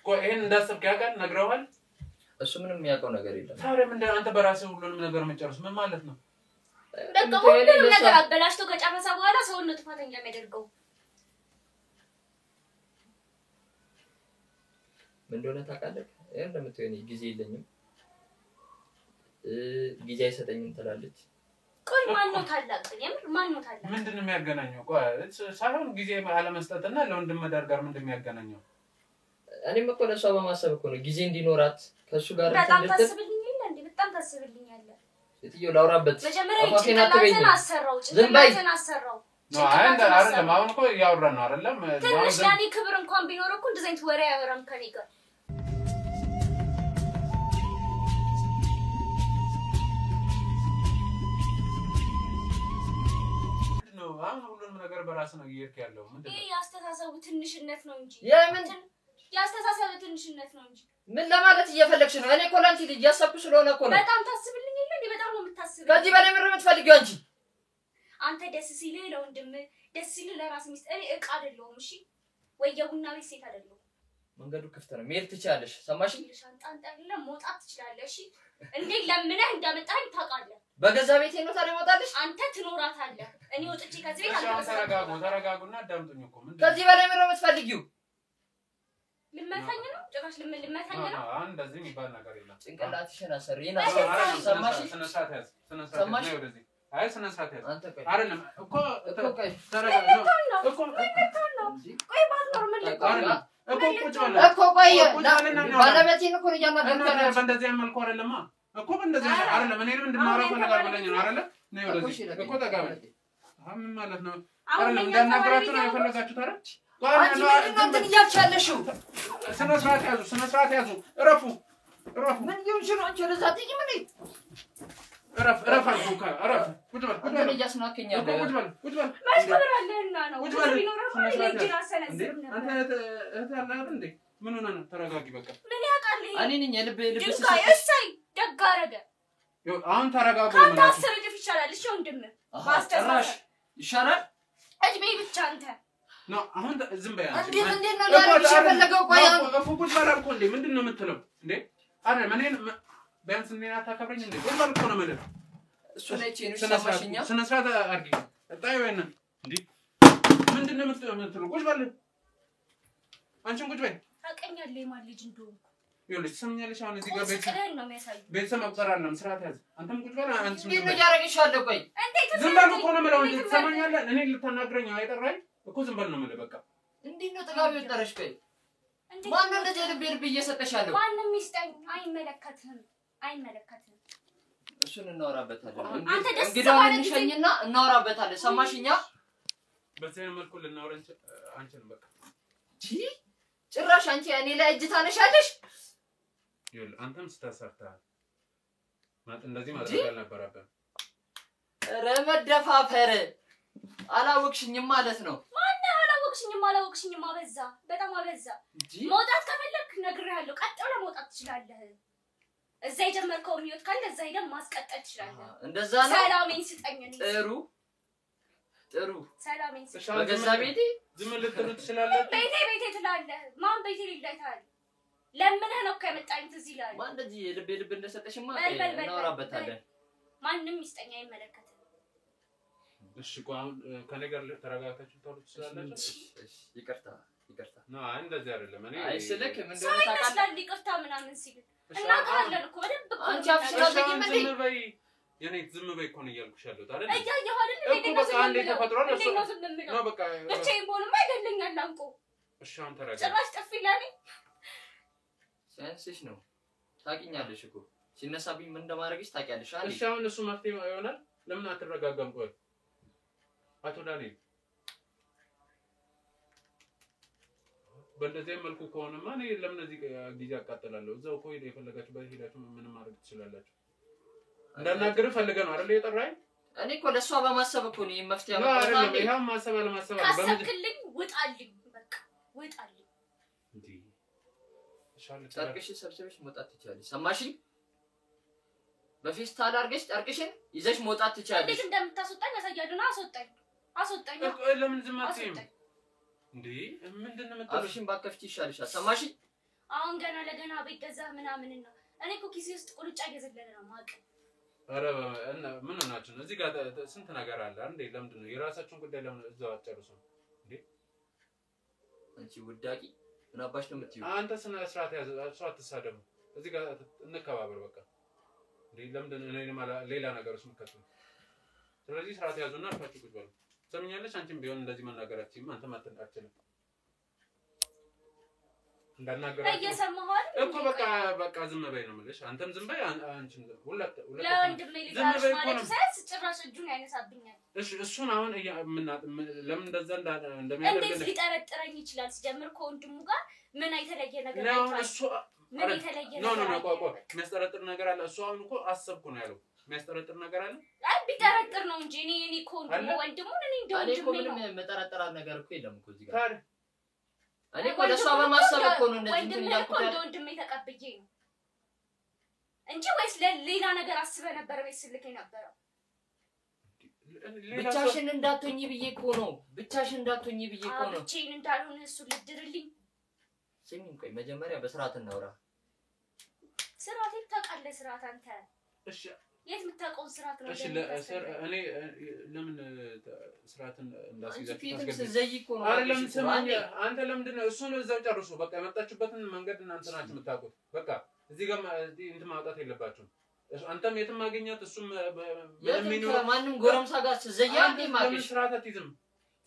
ቆይ ይሄን እንዳሰብክ ያውቃል ነግረዋል? እሱ ምንም የሚያውቀው ነገር የለም። ታዲያ ምን አንተ በራስህ ሁሉንም ነገር መጨረስ ምን ማለት ነው? በቃ ሁሉንም ነገር አበላሽቶ ከጨረሰ በኋላ ሰውን ነው ጥፋተኛ የሚያደርገው። ምን እንደሆነ ታውቃለህ? እንደምትሆኚ ጊዜ የለኝም ጊዜ አይሰጠኝም ትላለች። ቆይ ማን ነው ታላቅ? የምር ማን ነው ታላቅ? ምንድነው የሚያገናኘው? ቆይ ሳይሆን ጊዜ አለመስጠትና ለወንድም መዳር ጋር ምንድነው የሚያገናኘው? እኔም እኮ ለሷ በማሰብ እኮ ነው ጊዜ እንዲኖራት ከሱ ጋር በጣም ታስብልኛል እንዴ? በጣም ታስብልኛል። እትዬው ላውራበት መጀመሪያ ጭንቅላትን አሰራው ጭንቅላትን አሰራው ነው አይደለም አሁን እኮ ያወራን ነው አይደለም? ትንሽ ለኔ ክብር እንኳን ቢኖር እኮ እንደዚህ አይነት ወሬ ያወራም ከኔ ጋር ነው። አሁን ሁሉንም ነገር በራስ ነው እየሄድክ ያለው ምንድነው? ይሄ ያስተሳሰቡ ትንሽነት ነው እንጂ የምን ያስተሳሰቡ ትንሽነት ነው እንጂ ምን ለማለት እየፈለግሽ ነው? እኔ እኮ ላንቺ ልጅ ያሰብኩ ስለሆነ እኮ ነው። በጣም ታስብልኝ የለ እንዴ? በጣም ነው የምታስበው። ከዚህ በላይ ምን የምትፈልጊው አንቺ? አንተ ደስ ሲልህ ለወንድምህ ደስ ሲልህ ለራስ ሚስት እኔ እቃ አይደለሁም። እሺ ወይ የቡና ቤት ሴት አይደለሁም። መንገዱ ክፍት ነው መሄድ ትችያለሽ። ሰማሽኝ? ሻንጣን ጠቅልለህ መውጣት ትችላለህ። እሺ እንዴ ለምነህ እንዳመጣኝ ታውቃለህ። በገዛ ቤቴ ነው ታዲያ መውጣትሽ? አንተ ትኖራታለህ። እኔ ወጥቼ ከዚህ ቤት አንተ ተረጋጉና አዳምጡኝ እኮ ምንድነው? ከዚህ በላይ ምን የምትፈልጊው? ልመታኝ ነው? ጭራሽ ልመታኝ ነው? እንደዚህ የሚባል ነገር የለም። ጭንቅላትሽን አሰሪና ሰማሽኝ? ስነ ስርዓት ያዝ። ስነ ስርዓት ነው ወደዚህ አይ ስነ ስርዓት ያዝ። አንተ ቆይ አይደለም እኮ ተረጋጋ ነው እኮ ቆይ ባትኖር ምን ልቆይ እኮ ቁጭ በል እኮ ቆይ ባለቤቴን እኮ እያናገርኩ ነው። በእንደዚህ መልኩ አይደለም እኮ በእንደዚህ አይደለም። እኔንም እንድናወራ ፈልጋለሁ ብለኝ ነው አይደለ? ነው ወደዚህ እኮ ተጋበል። ምን ማለት ነው? አይደለም እንዳናገራችሁ ነው የፈለጋችሁት አይደል? እንትን እያልቻለሽው ስነ ስርዓት ያዙ። እረፉ ምን ይሁን አንቺ ወደዛ ጥቂ ምን እረፍ አልኩህ። እረፍ ቁጭ በል ምን እያስናከኛለህ? ቁጭ በል መስከበር አለህና ነው ቁጭ ቢኖርማ ለጅራ ሰነዝር ነበር። አንተ እህት አለ አይደል እንዴ? ምን ሆነ ነው? ተረጋጊ በቃ። ምን ያውቃል? እኔ ነኝ የልብ ድንጋይ እሰይ ደግ አደረገ። አሁን ተረጋጉ። ካንተ አስር እጥፍ ይሻላል። እሺ ወንድምህ ማስተራሽ ይሻላል። እድሜ ብቻ አንተ ነው አሁን ዝም በይ አንቺ። እንዴት ነው ያልኩሽ? የፈለገው ቆይ ቁጭ በል አልኩህ እንዴ? ምንድነው የምትለው እንዴ? አይደል እኔን ቢያንስ እኔን አታከብረኝ እንዴ? ቁጭ በል እኮ ነው የምልህ። እሱ ነች ሰማሽኛ? ስነ ስርዓት አድርጊ። እጣይ ወይና እንዴ ምንድነው የምትለው? ቁጭ በል አንቺም ቁጭ በይ። ታውቀኛለህ የማን ልጅ እንደሆንኩ ይኸውልሽ ትሰምኛለሽ አሁን እዚህ ጋር ቤተሰብ ነው የሚያሳየው ቤተሰብ መቁጠር አለም ስርዓት ያዝ አንተም ቁጭ በል አንቺ ምን ያደርግሻለሁ ቆይ ዝም በል እኮ ነው የምለው እንዴ ትሰማኛለህ እኔ ልታናግረኝ አይጠራኝ እኮ ዝም በል ነው የምልህ በቃ እንዴት ነው ተጋቢ ወጣረሽ ቆይ ማን እንደዚህ ልብ እየሰጠሻለሁ ማንም ይስጠኝ አይመለከትህም እሱን እናወራበታለን አንተ ደስ እንግዲህ እንሸኝና እናወራበታለን ሰማሽኛ በዚህ መልኩ ልናወራ አንቺን በቃ ጭራሽ አንቺ እኔ ላይ እጅ ታነሻለሽ ይኸውልህ አንተም ስታሰርታል ማለት እንደዚህ ማድረግ አልነበረብህም ኧረ መደፋፈር አላወቅሽኝም ማለት ነው አላወቅሽኝም አበዛ በጣም አበዛ መውጣት ከፈለክ ነግሬሃለሁ ቀጥ ብለህ መውጣት ትችላለህ እዛ የጀመርከው ህይወት ካለ እዛ ሄደህ ማስቀጠል ትችላለህ እንደዛ ነው ሰላሜን ስጠኝ ጥሩ ሰላሜን ስጠኝ በገዛ ቤቴ ዝም ልትሉ ትችላለህ ቤቴ ትላለህ ማን ቤቴ ይላይታል ለምንህ ነው ከመጣኝ እዚህ ላይ ማን እንደዚህ ልብ እንደሰጠሽማ እናወራበታለን ማንንም ይስጠኝ አይመለከትም እሺ ቆይ ከኔ ጋር ተረጋግታችሁ ታውቁ ትችላላችሁ ይቅርታ ነው እንደዚህ አይደለም እኔ አይ ስልክ ምን እንደሆነ ታውቃለህ ይቅርታ ምናምን ሲል እናውቃለን እኮ በደንብ እኮ አንቺ አፍሽራለኝ ምን የኔ ዝም በይ እኮ ነው እያልኩሽ ያለሁት አይደል እያየሁ አይደል እኮ በቃ አንዴ ተፈጥሯል እሱ ነው በቃ ብቻዬን ብሆንማ ይገለኛል አንቆ እሺ አሁን ተረጋጋ ጭራሽ ጠፊ ለኔ ሳይንስሽ ነው ታውቂኛለሽ እኮ ሲነሳብኝ ምን እንደማደርግሽ ታውቂያለሽ አይደል እሺ አሁን እሱ መፍትሄ ይሆናል ለምን አትረጋጋም ቆይ አቶ ዳንኤል በእንደዚህ መልኩ ከሆነማ እኔ ለምን እዚህ ጊዜ አቃጥላለሁ እዛው እኮ የፈለጋችሁበት ሄዳችሁ ምንም ማድረግ ትችላላችሁ እንዳናገር ፈልገህ ነው አይደል የጠራኸኝ እኔ እኮ ለሷ በማሰብ እኮ ነው መፍትሄ ያመጣሁት ይሄን ማሰብ አለማሰብ ካሰብክልኝ ውጣልኝ በቃ ውጣልኝ እንዴ ጨርቅሽ ሰብስበሽ መውጣት ትችያለሽ ሰማሽኝ በፌስታል አድርገሽ ጨርቅሽን ይዘሽ መውጣት ትችያለሽ እንዴት እንደምታስወጣኝ ያሳያሉና አስወጣኝ ለምን ዝም አትይም እንዴ ምንድነው መጣሽ አፍሽን ባከፍቺ ይሻልሻል ሰማሽኝ አሁን ገና ለገና በይገዛ ምናምን ነው እኔ እኮ ኪሴ ውስጥ ቁልጫ እየዘለለ ነው ማቅ ኧረ ምን ሆናችሁ ነው እዚህ ጋር ስንት ነገር አለ እንዴ ለምንድን ነው የራሳችሁን ጉዳይ ለምን እዛው አትጨርሱ እንዴ አንቺ ውዳቂ ምን አባሽ ነው የምትይው አንተ ስነ ስርዓት ያዝ ስርዓት ተሳደሙ እዚህ ጋር እንከባበር በቃ እንዴ ለምንድን ነው እኔ ሌላ ነገር ውስጥ ምከቱ ስለዚህ ስርዓት ያዙና አርፋችሁ ቁጭ በሉ ሰምኛለሽ አንቺም ቢሆን እንደዚህ መናገራችሁም አንተ ማተንጣችልም እንዳናገራችሁ እየሰማሁ አይደል እኮ በቃ ዝም በይ ነው የምልሽ አንተም ዝም በይ አንቺም ሁለት ለወንድሜ ልጅ ማለት ሳይንስ ጭራሽ እጁን ያነሳብኛል እሺ እሱን አሁን ለምን እንደዛ እንደሚያደርግ እንዴት ሊጠረጥረኝ ይችላል ሲጀምር ከወንድሙ ጋር ምን የተለየ ነገር ነው እሱ ምን የተለየ ነገር ነው ቆቆ የሚያስጠረጥር ነገር አለ እሱ አሁን እኮ አሰብኩ ነው ያለው የሚያስጠረጥር ነገር አለ አይ ቢጠረጥር ነው እንጂ እኔ ወንድሙን እኔ እንደወንድሜ ነው መጠራጠራ ነገር እኮ የለም እኮ እዚህ ጋር ታዲያ እኔ እኮ ለሷ በማሰብ እኮ ነው እንደዚህ እንትን ያልኩት ወንድሜ ተቀብዬ ነው እንጂ ወይስ ሌላ ነገር አስበህ ነበር ወይስ ልከኝ ነበር ብቻሽን እንዳትሆኚ ብዬ እኮ ነው ብቻሽን እንዳትሆኚ ብዬ እኮ ነው ብቻዬን እንዳልሆነ እሱ ልድርልኝ ስሚኝ ቆይ መጀመሪያ በስርዓት እናውራ ስርዓት ታውቃለህ ስርዓት አንተ እሺ የት የምታውቀው ስርዓት ነው እሺ እኔ ለምን ስርዓትን እንዳስይዛችሁ ታስገቢ አይደለም ሰማኝ አንተ ለምንድን ነው እሱን እዛው ጨርሱ በቃ የመጣችሁበትን መንገድ እናንተ ናችሁ የምታውቁት በቃ እዚህ ጋር እንትን ማውጣት የለባችሁም አንተም የትም ማግኘት እሱም ምንም ማንንም ጎረምሳ ጋር ዘያንዴ ማግኘት ስርዓት አትይዝም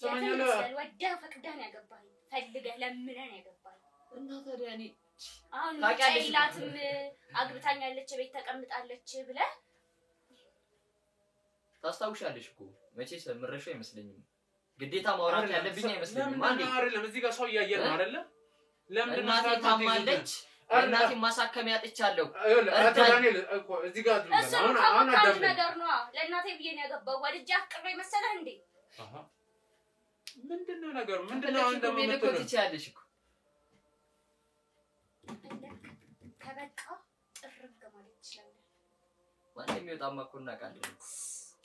ሰማኛለህ ወደህ ፈቅደህ ነው ያገባኝ ፈልገህ ለምነህ ነው ያገባኝ እና ታዲያ እኔ አሁን ታውቂያለሽም አግብታኛለች ቤት ተቀምጣለች ብለህ ታስታውሻለሽ እኮ መቼስ ምረሻው አይመስለኝም ግዴታ ማውራት ያለብኝ አይመስለኝም ማን አይደለም እዚህ ጋር ሰው እያየን ነው አይደለ ለምን ታማለች እናቴ ማሳከሚያ አጥቻለሁ አቶ ዳንኤል እኮ እዚህ ጋር አሁን አዳም ነገር ነው ለእናቴ ብዬ ነው ያገባው ወልጄ አፍቅሬ መሰለህ እንዴ አሃ ምንድነው ነገሩ ምንድነው እንደምትለው ትችያለሽ እኮ ከበቃ ጥርግ ማለት ይችላል ማን የሚወጣማ እኮ እናውቃለን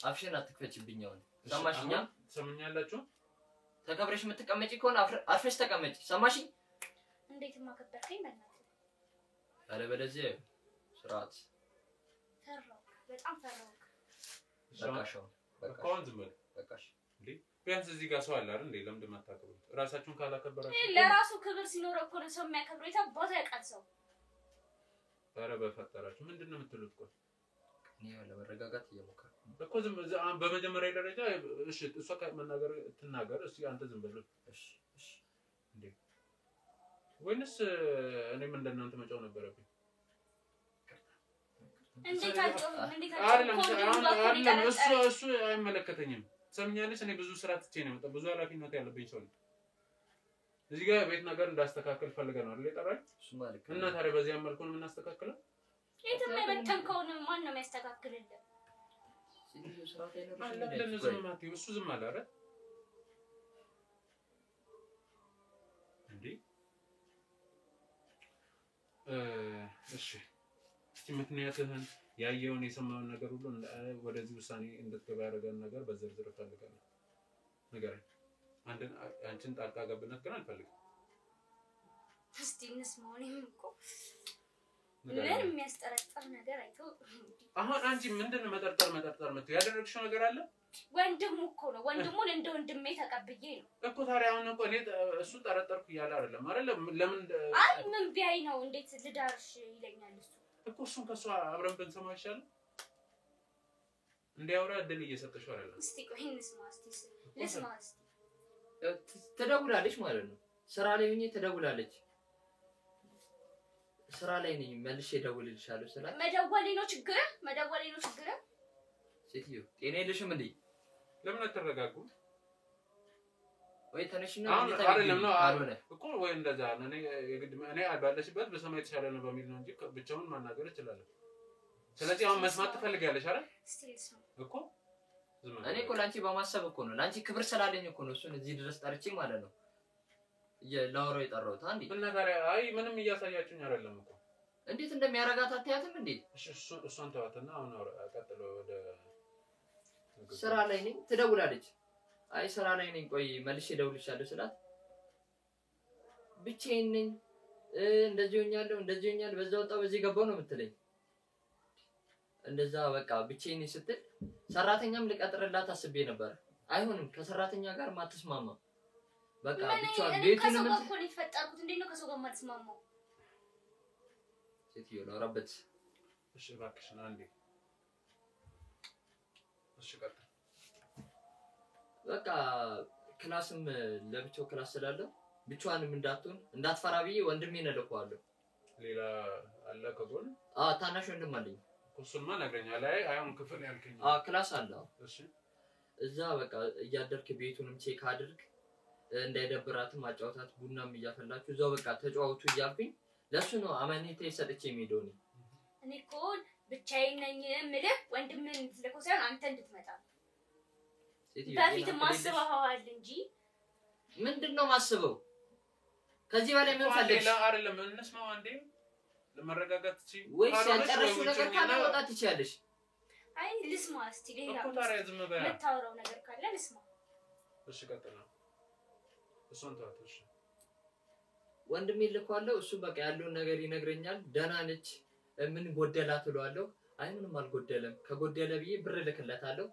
አፍሽን አትክፈችብኝ አሁን ሰማሽኛ ሰምኛላችሁ ተከብረሽ የምትቀመጪ ከሆነ አርፈሽ ተቀመጪ ሰማሽኝ እንዴት ማከበርከኝ በእናትህ አለበለዚያ ስርዓት ፈራው በጣም ፈራው በቃሽ በቃሽ አሁን ዝም በል በቃሽ እንዴ ቢያንስ እዚህ ጋር ሰው አለ አይደል እንዴ? ለምን እንደማታከብሩት? ራሳችሁን ካላከበራችሁ ለራሱ ክብር ሲኖረው እኮ ነው ሰው የሚያከብረው። የታባቱ ያውቃል ሰው። ኧረ በፈጠራችሁ ምንድነው የምትሉት? ቆይ እኔ ለመረጋጋት እየሞከርኩ እኮ ዝም በመጀመሪያ ደረጃ እሺ እሷ መናገር ትናገር። እስኪ አንተ ዝም በል። እሺ እንዴ ወይንስ እኔም እንደናንተ መጫው ነበረብኝ? እንዴት እሱ አይመለከተኝም። ሰምኛለሽ? እኔ ብዙ ስራ ትቼ ነው የመጣው። ብዙ ኃላፊነት ያለብኝ ሰው ነኝ። እዚህ ጋር ቤት ነገር እንዳስተካከል ፈልገህ ነው አይደል የጠራኝ? እና ታዲያ በዚህ መልኩ ነው የምናስተካክለው? የትም የበተንከውን ማን ነው የሚያስተካክልልህ? እሱ ዝም አለ አይደል እንዴ? እሺ እስቲ ምክንያትህን ያየውን የሰማውን ነገር ሁሉ ወደዚህ ውሳኔ እንድትገባ ያደረገን ነገር በዝርዝር ፈልጋለሁ። ንገረኝ። አንቺን ጣልቃ ገብነት ግን አልፈልግም። እስቲ እንስማው። እኔም እኮ ምን የሚያስጠረጥር ነገር አይተው አሁን አንቺ ምንድነው መጠርጠር የምትይው? ያደረግሽው ነገር አለ? ወንድሙ እኮ ነው። ወንድሙን እንደ ወንድሜ ተቀብዬ ነው እኮ። ታዲያ አሁን እኮ እኔ እሱ ጠረጠርኩ እያለ አይደለም አይደል? ለምን አይ ምን ቢያይ ነው እንዴት ልዳርሽ ይለኛል እሱ እኮ። እሱን ከሷ አብረን ብንሰማው ይሻላል። እንዲያወራ እድል እየሰጠሽው አይደለም። እስቲ ቆይ እንስማ። እስቲ ልስማ። እስቲ ትደውላለች ማለት ነው። ስራ ላይ ሆኜ ትደውላለች። ስራ ላይ ነኝ መልሼ እደውልልሻለሁ ስላት መደወሌ ነው ችግር? ሴትዮ ጤና የለሽም እንዴ? ለምን አትረጋጉም? ወይ ተነሽና አይደለም ነው አልሆነ እኮ ወይ እንደዛ እኔ የግድ እኔ ባለሽበት በሰማይ ተሻለ ነው በሚል ነው እንጂ ብቻውን ማናገር እችላለሁ። ስለዚህ አሁን መስማት ትፈልጊያለሽ አይደል? እኮ እኔ እኮ ላንቺ በማሰብ እኮ ነው። ላንቺ ክብር ስላለኝ እኮ ነው እሱን እዚህ ድረስ ጠርቼ ማለት ነው ላወራው የጠራሁት። አንዴ እና ታዲያ አይ ምንም እያሳያችሁኝ አይደለም እኮ። እንዴት እንደሚያረጋት አታያትም እንዴ? እሷን ተዋትና አሁን ቀጥሎ ወደ ስራ ላይ ነኝ ትደውላለች። አይ ስራ ላይ ነኝ ቆይ መልሼ እደውልልሻለሁ ስላት ብቻዬን ነኝ እንደዚህ ሆኛለሁ በዛ ወጣ በዚህ ገባው ነው የምትለኝ። እንደዛ በቃ ብቻዬን ስትል ሰራተኛም ልቀጥርላት አስቤ ነበር። አይሆንም ከሰራተኛ ጋር ማትስማማ በቃ ብቻዋን ቤቱን ምን ተቆቆን ይፈጠርኩት እንዴ ነው ከሰው ጋር ማትስማማው? ሴትዮ ላውራበት። እሺ እባክሽ ና እንዴ። እሺ ቀጥል። በቃ ክላስም ለብቻው ክላስ ስላለው ብቻዋንም እንዳትፈራ ብዬ ወንድሜን እልከዋለሁ። ሌላ አለ ከጎን? ታናሽ ወንድም አለኝ። እሱንማ ነግረኛል። አሁን ክፍል ያልከኝ ክላስ አለ። እሺ እዛ በቃ እያደርክ ቤቱንም ቼክ አድርግ እንዳይደብራትም አጫውታት ቡናም እያፈላችሁ እዛው በቃ ተጫዋቱ እያልኩኝ ለሱ ነው አማኔቴ ሰጥቼ የሚሄደው ነው። እኔ እኮ ብቻዬን ነኝ የምልህ ወንድምን እንድትልከው ሳይሆን አንተ እንድትመጣ በፊት ማስበዋል እንጂ ምንድነው ማስበው? ከዚህ በላይ ምን ፈልገሽ? ሌላ አይደለም እንስማው አንዴ ለመረጋጋት እቺ ወይስ ያጨረሽው ነገር ካለ ወጣት ትችያለሽ? አይ ልስማ እስቲ ሌላ እኮ ታዲያ ዝም በያ የምታወራው ነገር ካለ ልስማ። እሺ ቀጥል። እሱን ተዋት። እሺ ወንድሜ ልኳለሁ። እሱ በቃ ያለውን ነገር ይነግረኛል። ደህና ነች ምን ጎደላት እለዋለሁ። አይ ምንም አልጎደለም። ከጎደለ ብዬ ብር ልክለታለሁ።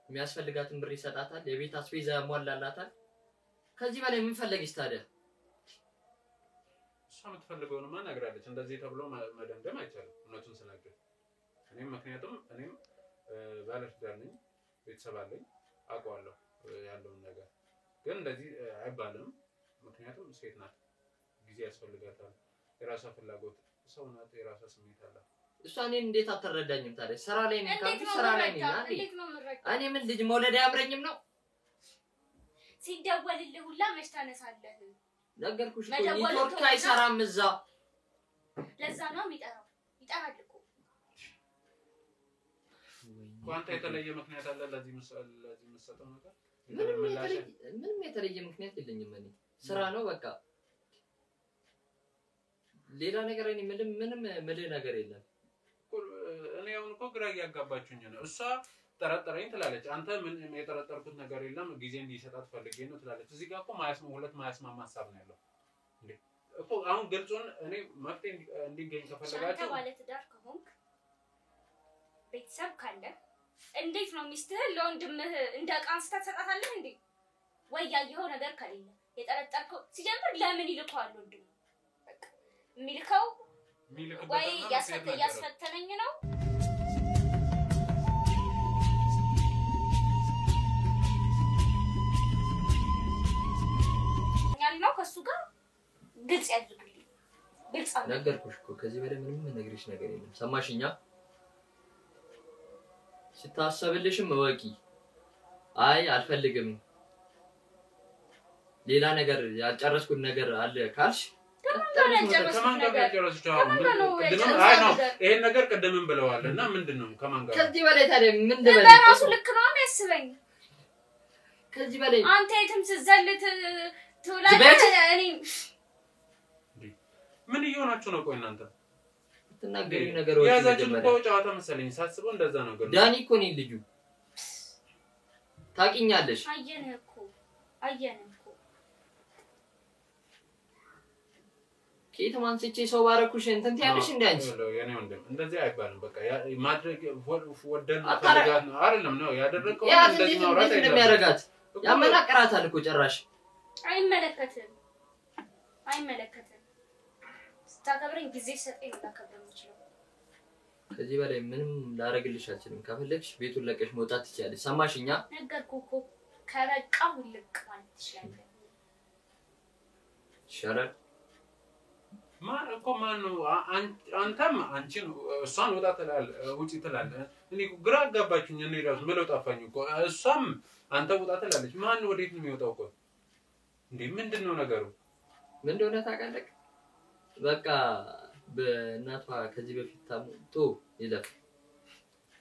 የሚያስፈልጋትን ብር ይሰጣታል። የቤት አስቤዛ ያሟላላታል። ከዚህ በላይ ምን ፈለግሽ ታዲያ? እሷ የምትፈልገውንማ ነግራለች። እንደዚህ ተብሎ መደምደም አይቻልም እውነቱን ስነግር። ምክንያቱም እኔም ባለትዳር ነኝ፣ ቤተሰብ አለኝ፣ አውቀዋለሁ ያለውን ነገር። ግን እንደዚህ አይባልም። ምክንያቱም ሴት ናት፣ ጊዜ ያስፈልጋታል፣ የራሷ ፍላጎት፣ ሰው ናት፣ የራሷ ስሜት አላት። እሷ እኔን እንዴት አትረዳኝም ታዲያ? ስራ ላይ ነኝ ካልኩ ስራ ላይ ነኝ አይደል? እኔ ምን ልጅ መውለድ አያምረኝም ነው? ሲደወልልህ ሁላ መች ታነሳለህ? ነገርኩሽ እኮ ኔትወርክ አይሰራም እዛ። ለዛ ነው የሚጠራው። ይጠራል እኮ። ቋንቋ የተለየ ምክንያት አለ ለዚህ መሰጠው ነገር? ምንም የተለየ ምክንያት የለኝም። እኔ ስራ ነው በቃ። ሌላ ነገር እኔ ምንም ምልህ ነገር የለም። እኔ አሁን እኮ ግራ እያጋባችሁኝ ነው። እሷ ጠረጠረኝ ትላለች። አንተ ምን የጠረጠርኩት ነገር የለም ጊዜ እንዲሰጣት ፈልጌ ነው ትላለች። እዚህ ጋር እኮ ማያስማማ ሀሳብ ነው ያለው እንዴ እኮ። አሁን ግልጹን እኔ መፍትሄ እንዲገኝ ከፈለጋችሁ አንተ ባለ ትዳር ከሆንክ ቤተሰብ ካለ እንዴት ነው ሚስትህን ለወንድምህ እንደ ዕቃ አንስተህ ትሰጣታለህ እንዴ? ወይ ያየኸው ነገር ከሌለ የጠረጠርከው ሲጀምር ለምን ይልከዋል ወንድሙ በቃ የሚልከው ወይ ያስፈተነኝ ነው ያለው ከሱ ጋር ግልጽ ያድርግልኝ ግልጽ ነገርኩሽ እኮ ከዚህ በላይ ምንም ነገርሽ ነገር የለም ሰማሽኛ ስታሰብልሽም ወቂ አይ አልፈልግም ሌላ ነገር ያልጨረስኩት ነገር አለ ካልሽ ከማን ጋር ያጨረስቻው አይ ነው ይሄን ነገር ቀደምን ብለዋልና ምንድነው ከማን ጋር ከዚህ በላይ ታዲያ ምን ደበለ በራሱ ልክ ነው ያስበኝ ከዚህ በላይ አንተ የትም ትዘልት ትውላለህ እኔ ምን ይሆናችሁ ነው ቆይ እናንተ ተናገሪ ነገሮች ያዛችሁ ነው ጫዋታ መሰለኝ ሳስበው እንደዛ ነው ገና ዳኒ እኮ ነው ልጁ ታቂኛለሽ አየነህ እኮ ከየትማን ስጪ ሰው ባረኩሽ እንትን ያለሽ እንዳንቺ የኔ ወንድም እንደዚህ አይባልም በቃ ማድረግ ወደን ታረጋት ነው አይደለም ነው ያደረከው እንደዚህ ነው ራስ እንደሚያረጋት ያመናቀራታል እኮ ጭራሽ አይመለከትም ስታከብረኝ ጊዜ ሰጠኝ ታከብረኝ ይችላል ከዚህ በላይ ምንም ላረግልሽ አልችልም ከፈለግሽ ቤቱን ለቀሽ መውጣት ትችያለሽ ሰማሽኛ ነገርኩህ እኮ ከበቃው ልቅ ማለት ትችላለህ ሻራል ማን እኮ ማን ነው አንተም አንቺን እሷን ወጣ ተላል ውጪ ተላል እኔ ግራ አጋባችኝ እኔ ራስ ምለው ጠፋኝ እኮ እሷም አንተ ወጣ ተላለች ማን ወዴት ነው የሚወጣው እኮ እንዴ ምንድነው ነገሩ ምን እንደሆነ ታውቃለህ በቃ በእናቷ ከዚህ በፊት ታምቶ ይለፍ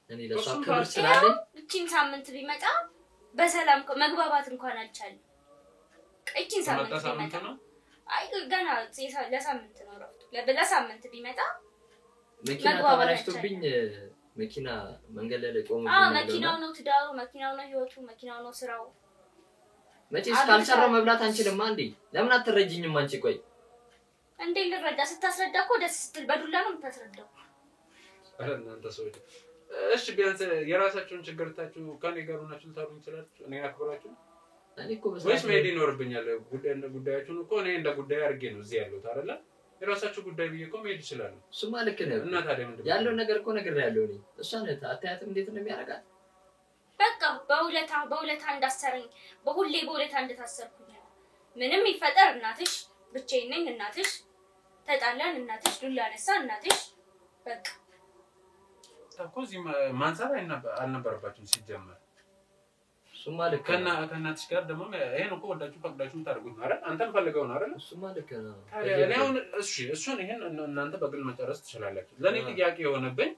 እኔ ለሷ ክብር ስላለኝ እቺን ሳምንት ቢመጣ በሰላም መግባባት እንኳን አልቻለም እቺን ሳምንት ቢመጣ አይ ገና ለሳምንት ነው ረፍቱ ለሳምንት ቢመጣ መኪና ተበላሽቶብኝ መኪና መንገድ ላይ ቆሞ መኪናው ነው ትዳሩ መኪናው ነው ህይወቱ መኪናው ነው ስራው መቼስ ካልሰራው መብላት አንችልም አንዴ ለምን አትረጂኝም አንቺ ቆይ እንዴ ልረዳ ስታስረዳ እኮ ደስ ስትል በዱላ ነው የምታስረዳው አረ እናንተ ሰዎች እሺ ቢያንስ የራሳችሁን ችግርታችሁ ከኔ ጋር ሆናችሁ ታሩኝ ይችላል እኔ አክብራችሁ እኔ እኮ ወይስ ሜዲ ይኖርብኛል ጉዳያችሁን እኮ እኔ እንደ ጉዳይ አድርጌ ነው እዚህ ያለሁት አይደለ የራሳችሁ ጉዳይ ብዬ እኮ ሜዲ ይችላል እሱማ ልክ ነው እና ታዲያ ምንድነው ያለው ነገር እኮ ነገር ያለው እኔ እሷን አታያትም እንዴት ነው የሚያረጋት በቃ በውለታ እንዳሰረኝ በሁሌ በውለታ እንደታሰርኩኝ ምንም ይፈጠር እናትሽ ብቻዬን ነኝ እናትሽ ተጣላን እናትሽ ዱላ ነሳ እናትሽ በቃ ታኮዚ ማንሳት አልነበረባችሁም ሲጀመር እሱማ ልክ ከእናትሽ ጋር ደግሞ ይሄን እኮ ወዳችሁ ፈቅዳችሁ ታርጉት አይደል አንተም ፈልገው ነው አይደል እሱማ ልክ ነው ታዲያ አሁን እሱን ይሄን እናንተ በግል መጨረስ ትችላላችሁ ለኔ ጥያቄ የሆነብኝ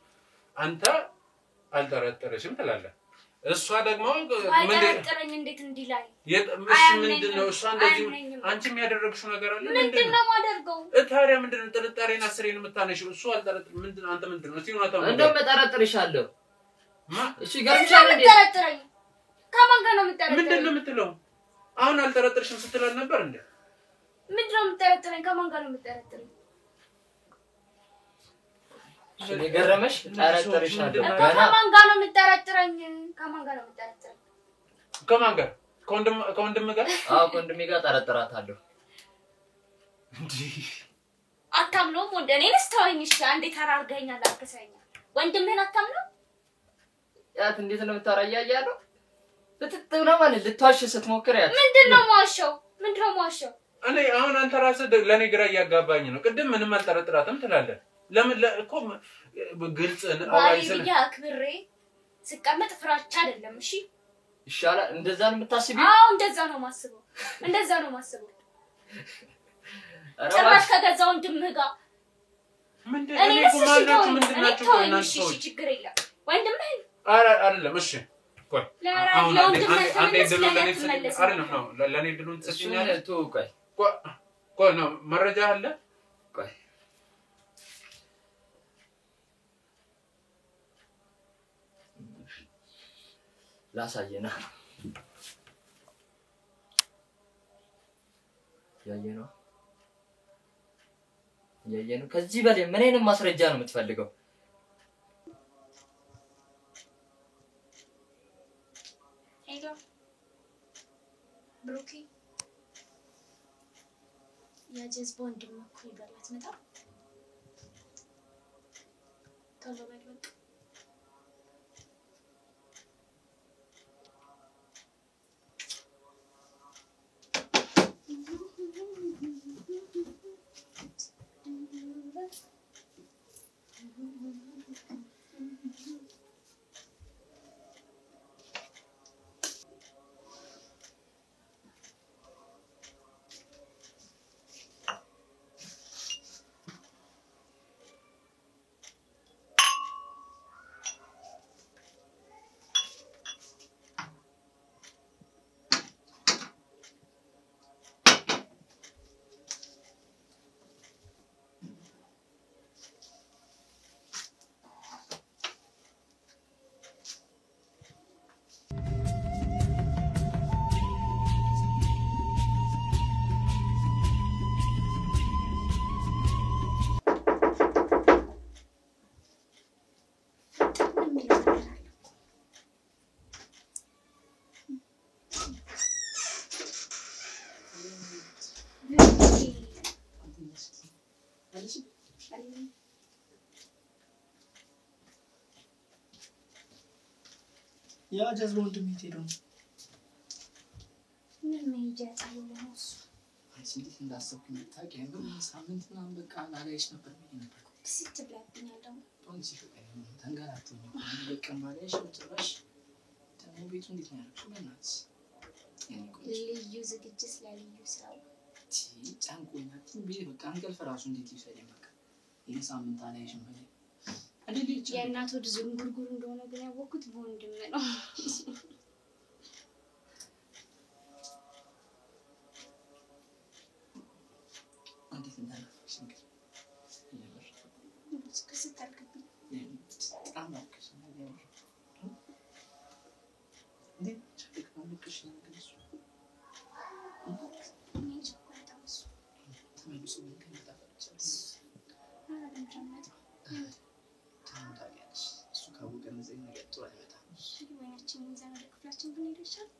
አንተ አልጠረጠረሽም ትላለህ እሷ ደግሞ ምንድነው እንዴት እንዲላይ ምንድነው እሷ እንደዚህ አንቺም ያደረግሽው ነገር አለ ምንድነው ማደርገው ታዲያ ምንድነው ጥርጣሬና ስሬን የምታነሺው እሱ አልጠረጥር ምንድነው አንተ ምንድነው እስቲ ነው ታውቃለህ እንደው መጠረጥርሻለሁ እሺ ገርምሻል እንዴ ጠረጥረኝ ከማን ጋር ነው የምትጠረጥረኝ ምንድነው የምትለው አሁን አልጠረጥርሽም ስትል ነበር እንዴ ምንድነው የምትጠረጥረኝ ከማን ጋር ነው የምትጠረጥረኝ እኔ ገረመሽ ጠረጥርሻለሁ ከማን ጋር ነው የምትጠረጥረኝ ከማን ጋር ነው የምትጠረጥረኝ ከማን ጋር ከወንድም ጋር ከወንድሜ ጋር ጠረጥራታለሁ እንዴ አታምነውም ወንድ እኔንስ ተወኝ እሺ አንዴ ተራርገኛል አልከሰኛል ወንድምህን አታምነው ያት እንዴት ነው የምታራያያለው ልትጥብና ማለት ልትዋሽ ስትሞክር ያት ምንድነው ማዋሸው እኔ አሁን አንተ ራስህ ለኔ ግራ እያጋባኝ ነው ቅድም ምንም አልጠረጥራትም ትላለህ ለምን ለኮ ግልጽ አውራይሰን ያክብሬ ስቀመጥ ፍራቻ አይደለም እሺ ይሻላል እንደዛ ነው የምታስቢው አዎ እንደዛ ነው ማስበው ጭራሽ ከገዛው ወንድምህ ጋር ምንድነው እኔ ኮማንዳችሁ ምንድናችሁ እናንተ ሰዎች ችግር የለም ወንድምህ አይደለም እሺ ቆይ አሁን አንዴ ድሉን ለኔ አይደለም ነው ለኔ ድሉን ትሰኛለህ ቆይ ነው መረጃ አለ ቆይ ላሳየና ያየነው ከዚህ በላይ ምን አይነት ማስረጃ ነው የምትፈልገው ብሩኬ የጀዝቦ እንደምኩ ይበላት መጣ ቶሎ በል በቃ يا جذب وانتم يتيرون من يجات ولا نص سيدي እንዳሰብኩኝ ታውቂያለሽ ግን ሳምንት ምናምን በቃ አላይሽ ነበር ነበር ست بلاتني ደግሞ ፖንሲ ተንጋላቱኝ በቃ ማለሽ ወጥራሽ ተንቤቱ እንዴት ነው ያልኩሽ በእናትሽ ልዩ ዝግጅት ለልዩ ስራው ጫንቆኛት ቢል በቃ አንገልፍ ራሱ እንዴት ይሰደኝ በቃ ይሄ ሳምንት አላይሽም በለ አይደል የእናቱ ዝንጉርጉር እንደሆነ ግን ያወኩት በወንድም ነው እንዴት እንዳለፈሽ እንግዲህ ስታልክብኝ በጣም አልከሽ ነገር እንዴት ቸክ ማለክሽ ነገር እሱ ተመልሶ ምን ከመጣች ታንታያለሽ እሱ ካወቀን ዘይ ነገር ጥሩ አይመጣም ወይናችን ይዘን ወደ ክፍላችን ብንሄድ ይሻላል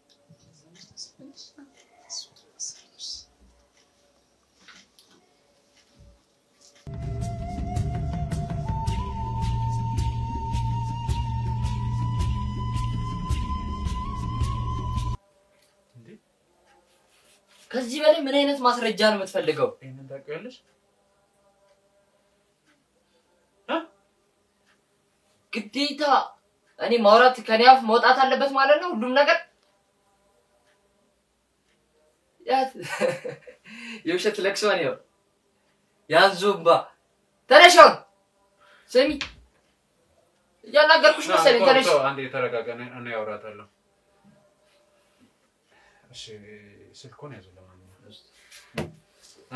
ከዚህ በላይ ምን አይነት ማስረጃ ነው የምትፈልገው? ይሄንን ታውቂያለሽ? ግዴታ እኔ ማውራት ከኒያፍ መውጣት አለበት ማለት ነው ሁሉም ነገር ያት የውሸት ለቅሶ ነው ያንዙባ ተነሽው ሰሚ ያናገርኩሽ መሰለኝ ተነሽ አንዴ ተረጋጋ እኔ ያወራታለሁ እሺ ስልኩን ያዙ ለማንኛውም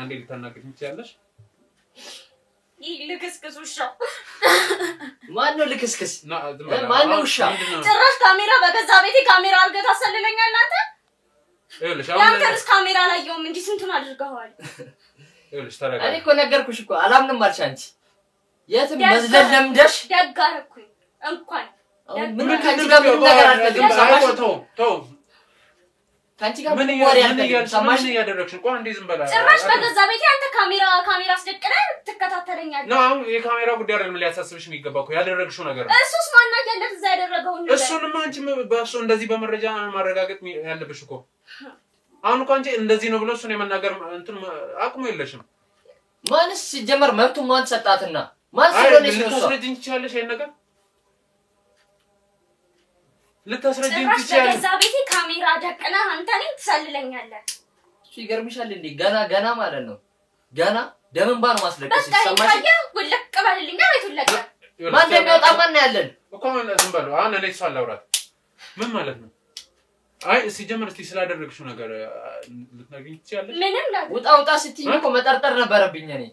አንዴ ልታናግሪኝ ትችያለሽ ይልክስክስ ውሻ ማን ነው ልክስክስ ማን ነው ውሻ ጭራሽ ካሜራ በገዛ ቤቴ ካሜራ አድርገህ ታሰልለኛለህ አንተ ይኸውልሽ ያንተስ ካሜራ ላየውም እንጂ ስንቱን አድርገዋል ይኸውልሽ ተረጋጋ እኔ እኮ ነገርኩሽ እኮ አላምንም አልሽ አንቺ የትም መዝለል ለምደሽ ደግ አደረኩኝ እንኳን ምን ካንቺ ጋር ምን ነገር አልፈልግም ተው ካንቺ ጋር ምን ወሬ አልፈልግም ሰማሽ ያደረግሽ እንኳን እንዴ ዝም በላ ጭራሽ በገዛ ቤቴ አንተ ካሜራ አስደቅነህ ትከታተለኛለህ ነው የካሜራ ጉዳይ አይደለም ሊያሳስብሽ የሚገባው እኮ ያደረግሽው ነገር ነው እሱስ ማን ያለለት እዛ ያደረገው ነገር እሱንም አንቺ በእሱ እንደዚህ በመረጃ ማረጋገጥ ያለብሽ እኮ አሁን እኮ አንቺ እንደዚህ ነው ብሎ እሱን የመናገር እንትን አቅሙ የለሽም ማንስ ሲጀመር መብቱ ማን ሰጣትና ማን ስለሆነሽ ነው ልታስረጅኝ ትችያለሽ ይሄን ነገር ልታስረጅኝ ጭራሽ ትችያለሽ በገዛ ቤቴ ካሜራ ደቅነህ አንተ እኔን ትሰልለኛለህ እሱ ይገርምሻል እንዴ ገና ማለት ነው ገና ደምንባ ነው ማስለቀስ በቃ ይሰማሽ ውልቅ በልልኛ ቤቱን ለቀ ማን እንደሚወጣ ማን ያለን እኮ ዝም በሉ አሁን እኔ እሷን ላውራት ምን ማለት ነው አይ ሲጀመር እስቲ ስላደረግሽው ነገር ልትነግሪኝ ትችያለሽ ምንም ላይ ውጣ ስትይ እኮ መጠርጠር ነበረብኝ እኔ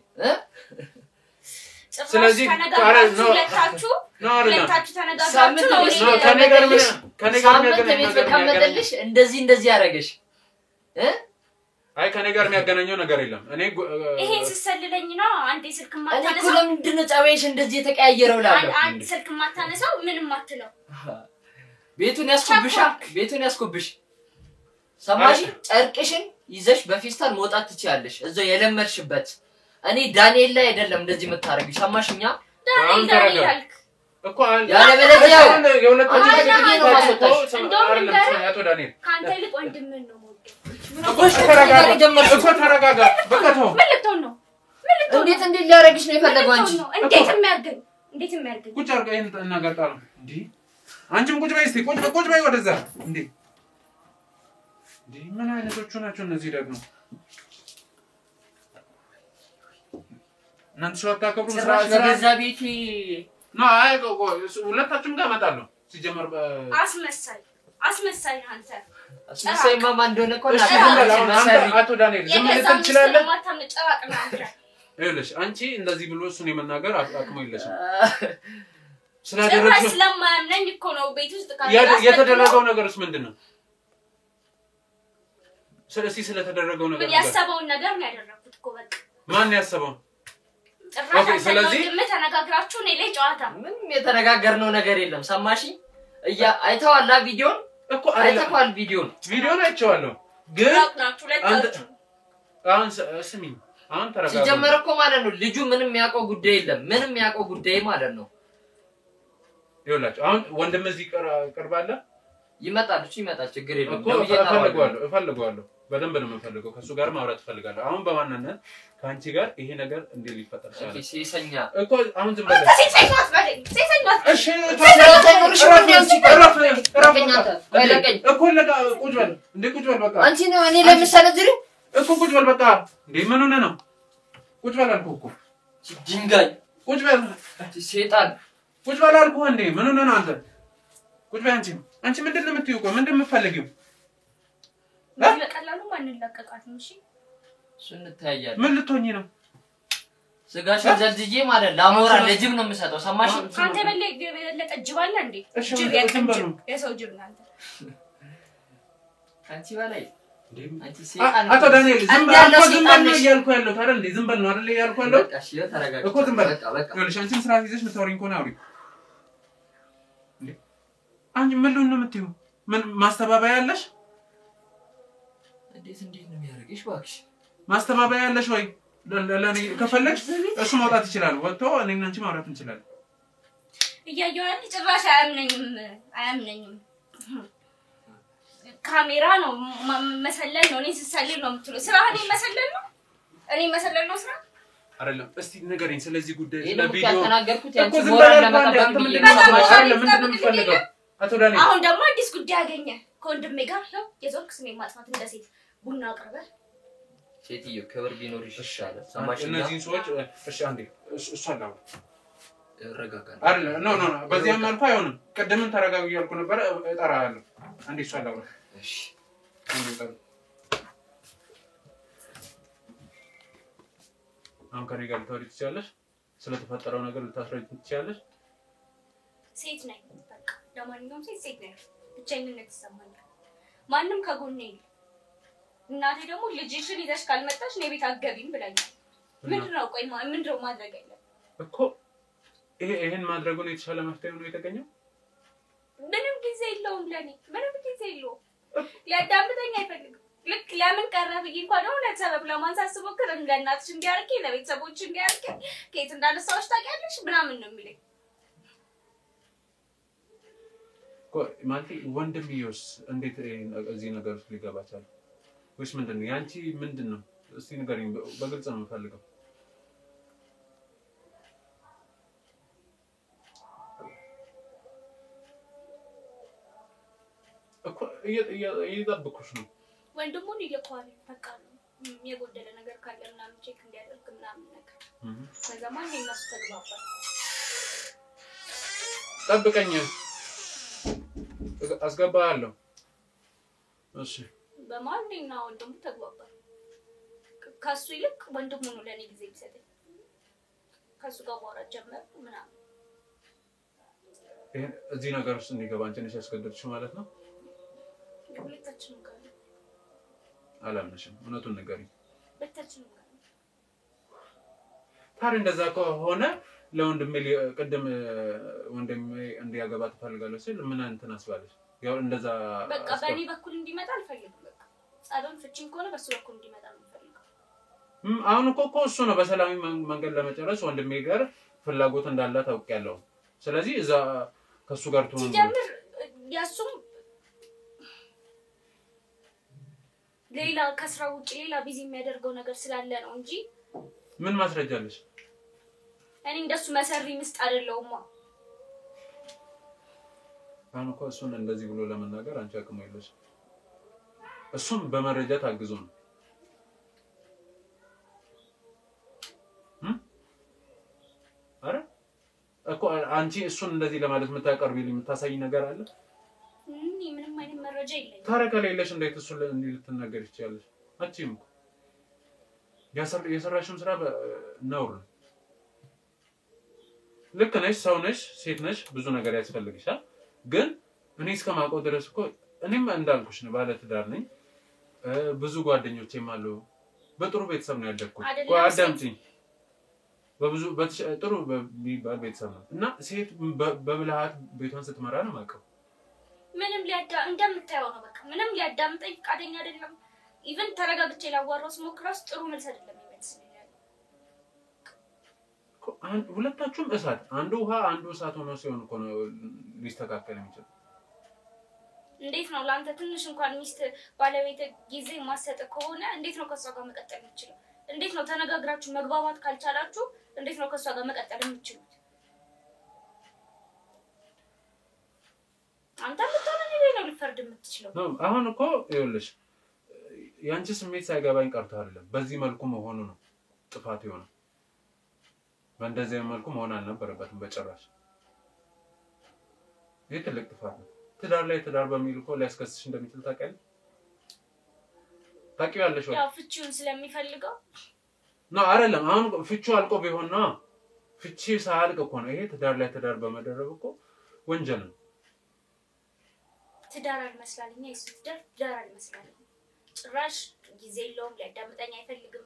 ስለዚህ ሁለታችሁ ተነጋግራችሁ ነው ከነገርሽ እንደዚህ ያረጋሽ አይ ከኔ ጋር የሚያገናኘው ነገር የለም እኔ ይሄን ስሰልለኝ ነው አንዴ ስልክ ማታነሳው እኮ ለምንድን ነው ጫዌሽ እንደዚህ የተቀያየረው ላለው አንዴ ስልክ ማታነሳው ምንም አትለው ቤቱን ያስኩብሽ ሰማሽ ጨርቅሽን ይዘሽ በፊስታል መውጣት ትችያለሽ እዛው የለመድሽበት እኔ ዳንኤል ላይ አይደለም እንደዚህ የምታረጊው ሰማሽኛ ዳንኤል ያልክ እኮ አንተ ያለ በለዚያው የሁለታችን ነው ማስወጣሽ አቶ ዳንኤል ካንተ ይልቅ ወንድምን ነው እኮ ተረጋጋ በቃ ተው ምን ልትሆን ነው እንዴት ሊያረግሽ ነው የፈለገው አንቺ እንዴት የሚያርገኝ ቁጭ አድርገህ ይሄን እናገርጣለሁ እንዴ አንቺም ቁጭ በይ እስቲ ቁጭ በይ ወደዛ እንዴ ምን አይነቶቹ ናቸው እነዚህ ደግሞ እናንተ ሰው አታከብሩ ስለዛ ቤቲ አይ ሁለታችሁም ጋር እመጣለሁ ሲጀመር አስመሳይ አንተ አስመሳይ ማማ እንደሆነ እኮ አቶ ዳንኤል ዝም ልትል ትችላለህ ማታመጫዋቅና አንተ ይኸውልሽ አንቺ እንደዚህ ብሎ እሱን የመናገር አቅሙ የለሽም ስለደረሰ ስለማያምነኝ እኮ ነው ቤት ውስጥ የተደረገው ነገርስ ምንድነው ስለተደረገው ነገር ያሰበውን ነገር ነው ያደረኩት እኮ በቃ ማን ያሰበው ኦኬ ስለዚህ ተነጋግራችሁ ነው ላይ ጨዋታ ምንም የተነጋገርነው ነገር የለም ሰማሺ አይተዋላ ቪዲዮን እኮ አይተዋል ቪዲዮን አይቼዋለሁ ግን አሁን ስሚኝ አሁን ተረጋጋ ሲጀመር እኮ ማለት ነው ልጁ ምንም ያውቀው ጉዳይ የለም ምንም ያውቀው ጉዳይ ማለት ነው ይኸውላችሁ አሁን ወንድም እዚህ ቀርባለ ይመጣል ችግር የለም እፈልገዋለሁ በደንብ ነው የምፈልገው ከሱ ጋር ማውራት እፈልጋለሁ አሁን በማንነት ካንቺ ጋር ይሄ ነገር እንዴት ሊፈጠር ይችላል ሲሰኛ እኮ አሁን ዝም ብለህ ሲሰኛት እሺ ቁጭ በል በቃ አንቺ ነው እኔ ለምሳሌ እኮ ቁጭ በል በቃ እንዴ ምን ሆነ ነው ቁጭ በል አልኩህ እኮ ድንጋይ ቁጭ በል ሴጣን ቁጭ በል አልኩህ እንዴ ምን ሆነ ነው አንተ ቁጭ በል አንቺ ምንድን ነው የምትይው ቆይ ምንድን ነው የምትፈልጊው ለቀላሉ ማን ለቀቃት ነው እሺ እሱን ታያያለህ ምን ልትሆኚ ነው ስጋሽ ዘልዝጄ ማለት ላሞራ ለጅብ ነው የምሰጠው ሰማሽ አንተ ለጠጅባለ እንዴ ጅብ የሰው ጅብ ነው አንተ አንቺ በላይ አቶ ዳንኤል ዝም በል እያልኩ ያለው ታዲያ እንዴ ዝም በል ነው አይደል እያልኩ ያለው በቃ እሺ ተረጋጋ እኮ ዝም በል ይኸውልሽ አንቺም ስራ ይዘሽ የምታወሪኝ ከሆነ አውሪ እንዴ አንቺ ምን ነው የምትይው ምን ማስተባበያ ያለሽ እንዴት ነው የሚያደርግሽ እባክሽ ማስተባበያ ያለሽ ወይ ለኔ ከፈለግሽ እሱ መውጣት ይችላል ወጥቶ እኔና አንቺ ማውራት እንችላለን እያየሁ አይደል ጭራሽ አያምነኝም ካሜራ ነው መሰለል ነው እኔ ስሰልል ነው የምትለው ስራ እኔ መሰለል ነው ስራ አይደለም እስቲ ንገረኝ ስለዚህ ጉዳይ ስለ ቪዲዮ ተናገርኩት ያንቺ እኮ ሞራል ለመጠበቅ ምንድን ነው የምትፈልገው አቶ ዳንኤል አሁን ደግሞ አዲስ ጉዳይ አገኘ ከወንድሜ ጋር ነው የዞርክ ስሜ ማጥፋት እንደ ሴት ቡና አቅርበህ ሴትዮ ክብር ቢኖርሽ ይሻላል ሰማሽ እነዚህ ሰዎች እሺ አንዴ እሱ አላው ረጋጋና አይደል ኖ በዚያም አልኩ አይሆንም ቀደምን ተረጋጋ እያልኩ ነበር እጠራለሁ አንዴ እሱ አላው እሺ አንዴ ቀር አሁን ከኔ ጋር ልታወሪ ትችያለሽ ስለተፈጠረው ነገር ልታስረጅ ትችያለሽ ሴት ነኝ በቃ ለማንኛውም ሴት ነኝ ብቻዬንነት ይሰማኛል ማንም ከጎኔ እናቴ ደግሞ ልጅሽን ይዘሽ ካልመጣሽ ነው ቤት አትገቢም ብላኛል ምንድነው ቆይ ምንድነው ማድረግ ያለብን እኮ ይሄን ማድረጉን የተሻለ መፍትሄ ነው የተገኘው ምንም ጊዜ የለውም ለኔ ምንም ጊዜ የለውም ሊያዳምጠኝ አይፈልግም ልክ ለምን ቀረብ እንኳን ነው ለሰበብ ለማንሳት ስሞክር ለእናትሽ እንዲያርቂ ለቤተሰቦች እንዲያርቂ ከየት እንዳነሳዎች ታውቂያለሽ ምናምን ነው የሚለኝ ማለት ወንድምዬውስ እንዴት እዚህ ነገር ውስጥ ሊገባ ቻለ ወይስ ምንድነው ያንቺ ምንድነው እስቲ ንገሪኝ በግልጽ ነው የምፈልገው እኮ እየጠበኩሽ ነው ወንድሙን ይልኳል በቃ የጎደለ ነገር ካለ ምናምን ቼክ እንዲያደርግ ምናምን ነገር ከዛማን እነሱ ተግባባል ጠብቀኝ አስገባለሁ እሺ በማንኛውም ነው ወንድሙ ተግባባል ካሱ ይልቅ ወንድሙ ነው ለኔ ጊዜ ይሰጠኝ ካሱ ጋር ማውራት ጀመር ምናምን እዚህ ነገር ውስጥ እንዲገባ አንቺ ነሽ ያስገደድሽው ማለት ነው ሁለታችንም ጋር አላምንሽም እውነቱን ንገሪኝ ሁለታችንም ጋር ታዲያ እንደዛ ከሆነ ለወንድሜ ቅድም ወንድሜ እንዲያገባ ትፈልጋለሽ ሲል ምን እንትን አስባለሽ ያው እንደዛ በቃ በእኔ በኩል እንዲመጣ አልፈልግም በቃ ጸብም ፍቺም ከሆነ በሱ በኩል እንዲመጣ ነው የምፈልገው። አሁን እኮ እሱ ነው በሰላማዊ መንገድ ለመጨረስ ወንድሜ ጋር ፍላጎት እንዳለ ታውቂያለሁ። ስለዚህ እዛ ከሱ ጋር ትሆን ሲጀምር ያሱም ሌላ ከስራ ውጪ ሌላ ቢዚ የሚያደርገው ነገር ስላለ ነው እንጂ ምን ማስረጃ አለሽ? እኔ እንደሱ መሰሪ ምስጥ አይደለሁማ። አሁን እኮ እሱን እንደዚህ ብሎ ለመናገር አንቺ አቅሙ የለሽ። እሱም በመረጃ ታግዞ ነው አረ እኮ አንቺ እሱን እንደዚህ ለማለት የምታቀርቢልኝ የምታሳይ ነገር አለ? ምንም አይነት መረጃ የለኝም። ታዲያ ከሌለሽ እንዴት እሱን ልትናገር ይችላልሽ? አቺም የሰራሽም ስራ ነውር ነው። ልክ ነሽ፣ ሰው ነሽ፣ ሴት ነሽ፣ ብዙ ነገር ያስፈልግሻል። ግን እኔ እስከማውቀው ድረስ እኮ እኔም እንዳልኩሽ ነው፣ ባለ ትዳር ነኝ። ብዙ ጓደኞቼም አሉ። በጥሩ ቤተሰብ ነው ያደግኩት። ቆይ አዳምጪኝ። በብዙ ጥሩ በሚባል ቤተሰብ ነው እና ሴት በብልሃት ቤቷን ስትመራ ነው የማውቀው። ምንም እንደምታየው ነው። በቃ ምንም ሊያዳምጠኝ ፈቃደኛ አይደለም። ኢቭን ተረጋግቼ ላዋራው ስሞክራስ ጥሩ መልስ አይደለም የሚመስለኝ። ሁለታችሁም እሳት፣ አንዱ ውሃ አንዱ እሳት ሆኖ ሲሆን እኮ ነው ሊስተካከል የሚችል። እንዴት ነው ለአንተ ትንሽ እንኳን ሚስት ባለቤት ጊዜ ማሰጥ ከሆነ እንዴት ነው ከሷ ጋር መቀጠል የምትችለው? እንዴት ነው ተነጋግራችሁ መግባባት ካልቻላችሁ እንዴት ነው ከሷ ጋር መቀጠል የምትችሉት? አንተ ብትሆን ነው ልፈርድ የምትችለው? አሁን እኮ ይኸውልሽ ያንቺ ስሜት ሳይገባኝ ቀርቶ አይደለም፣ በዚህ መልኩ መሆኑ ነው ጥፋት የሆነው። በእንደዚህ መልኩ መሆን አልነበረበትም በጭራሽ። ይሄ ትልቅ ጥፋት ነው። ትዳር ላይ ትዳር በሚል እኮ ሊያስከስሽ እንደሚችል ታውቂያለሽ ወይ? ያው ፍቺውን ስለሚፈልገው ነው አይደለም። አሁን ፍቺው አልቆ ቢሆን ነው። ፍቺ ሳያልቅ እኮ ነው ይሄ ትዳር ላይ ትዳር በመደረብ እኮ ወንጀል ነው። ትዳር አልመስላልኛ እሱ ትዳር አልመስላልኝ። ጭራሽ ጊዜ የለውም፣ ሊያዳምጠኝ አይፈልግም።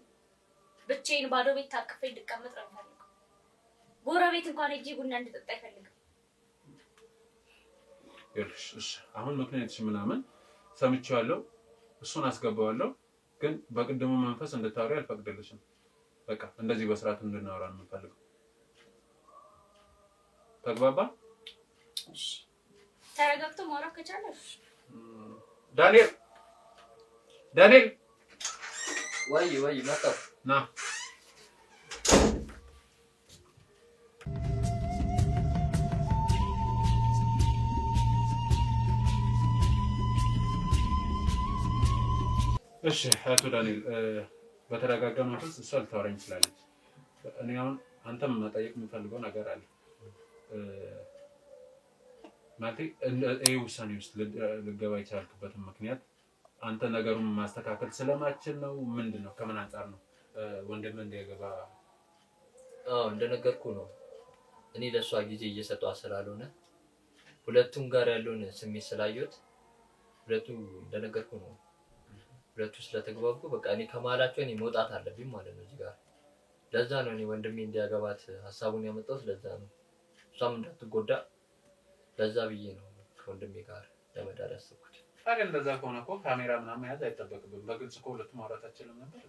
ብቻዬን ባዶ ቤት ታቅፌ እንድቀመጥ ነው የሚፈልገው። ጎረቤት እንኳን ሄጄ ቡና እንድጠጣ አይፈልግም። እሺ አሁን ምክንያትሽ ምናምን ሰምቼዋለሁ፣ እሱን አስገባዋለሁ። ግን በቅድሙ መንፈስ እንድታወሪ አልፈቅድልሽም። በቃ እንደዚህ በስርዓት እንድናወራ ነው የምፈልገው። ተግባባ? እሺ ተረጋግቶ ማውራት ከቻለሽ ዳንኤል ወይ መጣሁ ና እሺ አቶ ዳንኤል በተረጋጋ መንፈስ እሷ ልታወራኝ ትችላለች። እኔ አሁን አንተም መጠየቅ የምፈልገው ነገር አለ። ማለቴ ይሄ ውሳኔ ውስጥ ልገባ የቻልክበት ምክንያት አንተ ነገሩን ማስተካከል ስለማትችል ነው? ምንድነው? ከምን አንፃር ነው ወንድም እንዲያገባ? እንደነገርኩ ነው። እኔ ለሷ ጊዜ እየሰጠው ስላልሆነ ሁለቱም ጋር ያለውን ስሜት ስላየሁት ሁለቱ እንደነገርኩ ነው። ሁለቱ ስለተግባቡ በቃ እኔ ከማላቸው እኔ መውጣት አለብኝ ማለት ነው እዚህ ጋር። ለዛ ነው እኔ ወንድሜ እንዲያገባት ሐሳቡን ያመጣሁት። ለዛ ነው እሷም እንዳትጎዳ ለዛ ብዬ ነው ከወንድሜ ጋር ለመዳር ያሰብኩት። ታዲያ እንደዛ ከሆነ እኮ ካሜራ ምናምን መያዝ አይጠበቅብም። በግልጽ እኮ ሁለቱም ማውራት አትችልም ነበር?